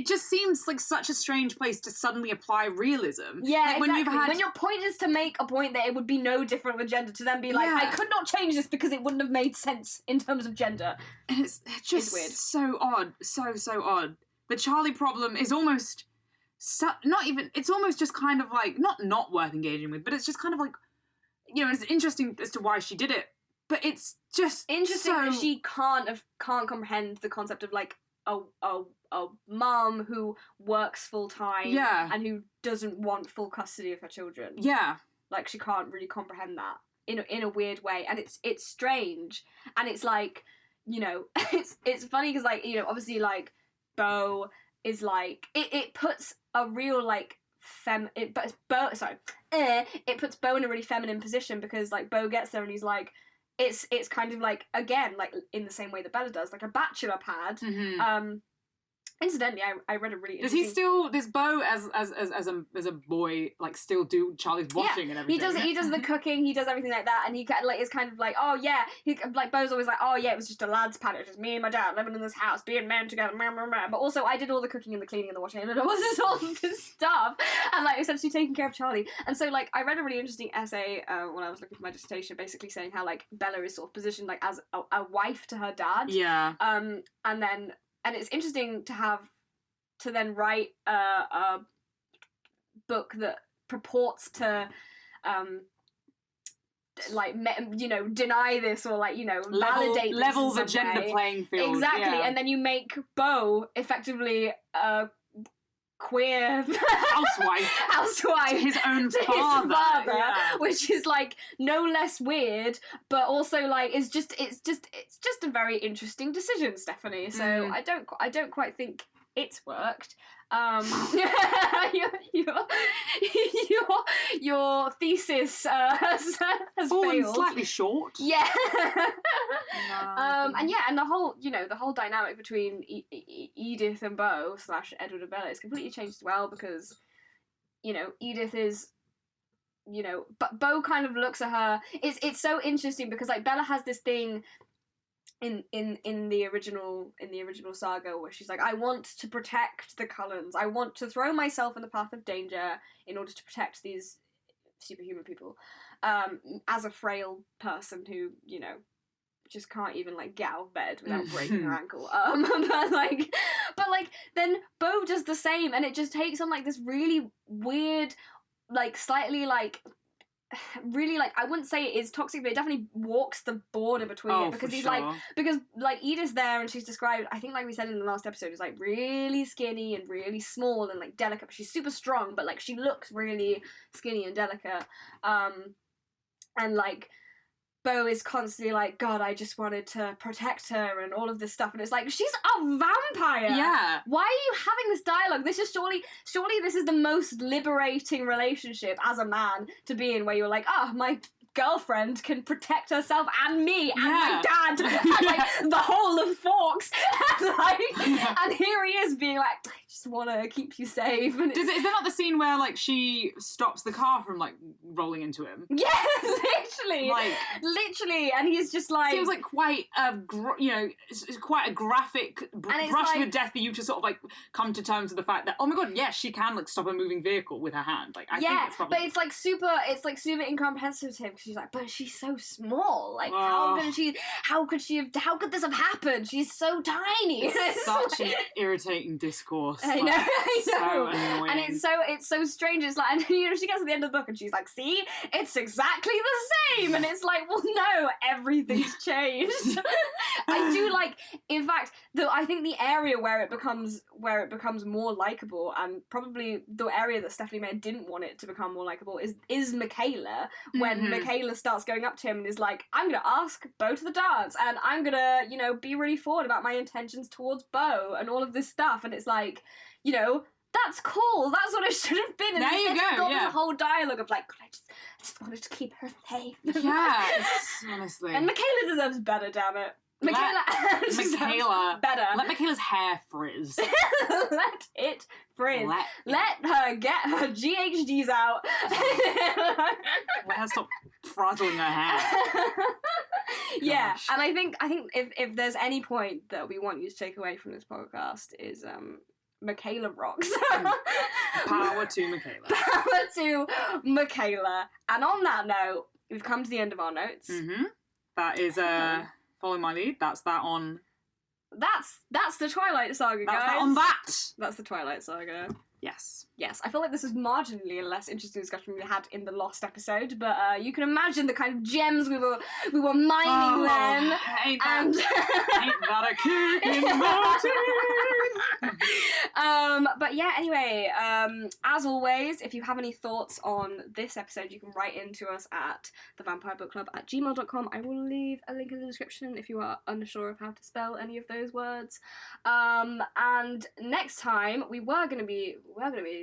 just seems like such a strange place to suddenly apply realism. Yeah, like, exactly. When your point is to make a point that it would be no different with gender, to then be like, I could not change this because it wouldn't have made sense in terms of gender. And it's just weird. So odd. So odd. The Charlie problem is almost it's almost just kind of like not worth engaging with, but it's just kind of like it's interesting as to why she did it, but it's just interesting that she can't comprehend the concept of like a mom who works full time and who doesn't want full custody of her children. Yeah, like she can't really comprehend that in a weird way, and it's strange, and it's like it's funny because like obviously like Bo is like it puts a real like it puts Bo in a really feminine position because like Bo gets there and he's like it's kind of like again like in the same way that Bella does, like a bachelor pad. Incidentally, I read a really interesting... Does Bo as a boy like still do Charlie's washing and everything? He does the cooking, he does everything like that, and he like is kind of like, oh yeah, like Bo's always like, oh yeah, it was just a lad's pad, it was just me and my dad living in this house, being men together, but also I did all the cooking and the cleaning and the washing and it was just all this stuff, and like essentially taking care of Charlie. And so like I read a really interesting essay when I was looking for my dissertation, basically saying how like Bella is sort of positioned like as a wife to her dad. Yeah. And it's interesting to then write a book that purports to deny this or like validate this level the in some gender way. Playing field. Exactly, and then you make Bo effectively a queer housewife to his own father, which is like no less weird, but also like it's just a very interesting decision, Stephenie. So I don't quite think it's worked. Your thesis has failed. Slightly short. Yeah. No. And the whole dynamic between Edith and Beau / Edward and Bella is completely changed as well, because Edith is, but Beau kind of looks at her. It's so interesting because like Bella has this thing in the original saga where she's like, I want to protect the Cullens. I want to throw myself in the path of danger in order to protect these superhuman people. As a frail person who, just can't even like get out of bed without breaking her ankle. But then Beau does the same, and it just takes on like this really weird, like slightly like really like, I wouldn't say it is toxic, but it definitely walks the border between it, because he's like, because like Edith's there and she's described, I think like we said in the last episode, is like really skinny and really small and like delicate, but she's super strong, but like she looks really skinny and delicate, and like Beau is constantly like, God, I just wanted to protect her and all of this stuff, and it's like, she's a vampire. Yeah. Why are you having this dialogue? This is surely this is the most liberating relationship as a man to be in, where you're like, my girlfriend can protect herself and me and my dad and like the whole of Forks, and here he is being like, I just want to keep you safe. And is there not the scene where like she stops the car from like rolling into him? Yeah, literally, and he's just like, seems like quite a it's quite a graphic brush with death for you to sort of like come to terms with the fact that, oh my god, yes, she can like stop a moving vehicle with her hand. Like I think it's probably, but it's like super incomprehensible to him. She's like, but she's so small. Like, how could this have happened? She's so tiny. It's such an irritating discourse. I know. So annoying. And it's so strange. It's like, and she gets to the end of the book and she's like, see, it's exactly the same. And it's like, well, no, everything's changed. I do like, in fact, I think the area where it becomes more likable, and probably the area that Stephenie Meyer didn't want it to become more likable, is Michaela, when Michaela starts going up to him and is like, I'm gonna ask Beau to the dance, and I'm gonna, be really forward about my intentions towards Beau and all of this stuff, and it's like, that's cool. That's what it should have been. And there you go. This whole dialogue of like, I just wanted to keep her safe. Yeah, honestly. And Michaela deserves better. Damn it. Michaela better. Let Michaela's hair frizz. Let it frizz. Let her get her GHDs out. Let her stop frazzling her hair. Yeah, and I think if there's any point that we want you to take away from this podcast is Michaela rocks. Power to Michaela. Power to Michaela. And on that note, we've come to the end of our notes. Mm-hmm. That is Follow My Lead. That's that on. That's the Twilight Saga, guys. That's that on that. That's the Twilight Saga. Yes. I feel like this is marginally a less interesting discussion we had in the lost episode, but you can imagine the kind of gems we were mining then. Ain't that a kick in the mountain? But yeah, anyway, as always, if you have any thoughts on this episode, you can write into us at thevampirebookklubb@gmail.com. I will leave a link in the description if you are unsure of how to spell any of those words. And next time we were going to be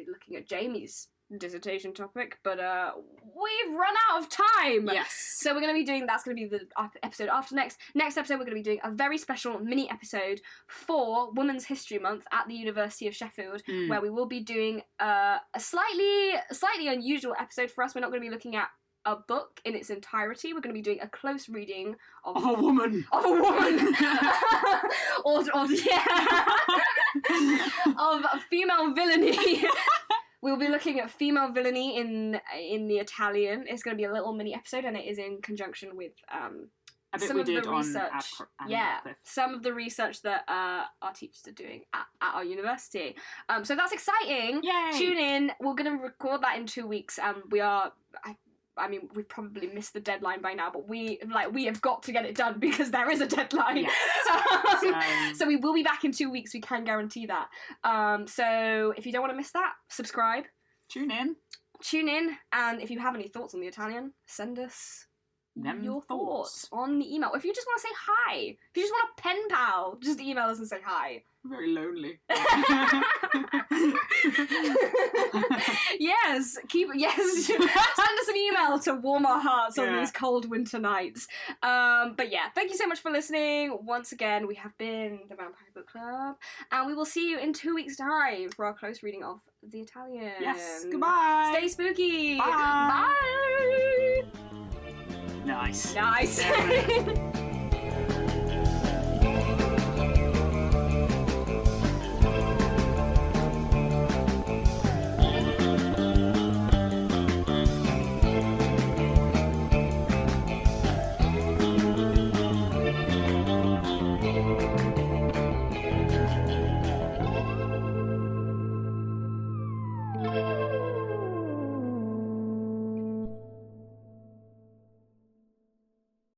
looking at Jamie's dissertation topic, but we've run out of time. Yes. So we're going to be doing, that's going to be the episode after next. Next episode, we're going to be doing a very special mini episode for Women's History Month at the University of Sheffield, where we will be doing a slightly unusual episode for us. We're not going to be looking at a book in its entirety. We're going to be doing a close reading of a woman. Of female villainy. We'll be looking at female villainy in the Italian. It's going to be a little mini episode, and it is in conjunction with some of the research. Some of the research that our teachers are doing at our university. So that's exciting. Yay. Tune in. We're going to record that in 2 weeks, and we are. I mean, we've probably missed the deadline by now, but we have got to get it done because there is a deadline. Yes. So we will be back in 2 weeks. We can guarantee that. So if you don't want to miss that, subscribe. Tune in. And if you have any thoughts on the Italian, send us your thoughts on the email. If you just want to say hi, if you just want a pen pal, just email us and say hi. Very lonely. Yes, send us an email to warm our hearts on these cold winter nights. But yeah, thank you so much for listening. Once again, we have been the Vampire Book Club, and we will see you in 2 weeks' time for our close reading of The Italian. Yes, goodbye. Stay spooky. Bye. Bye. Nice. Nice.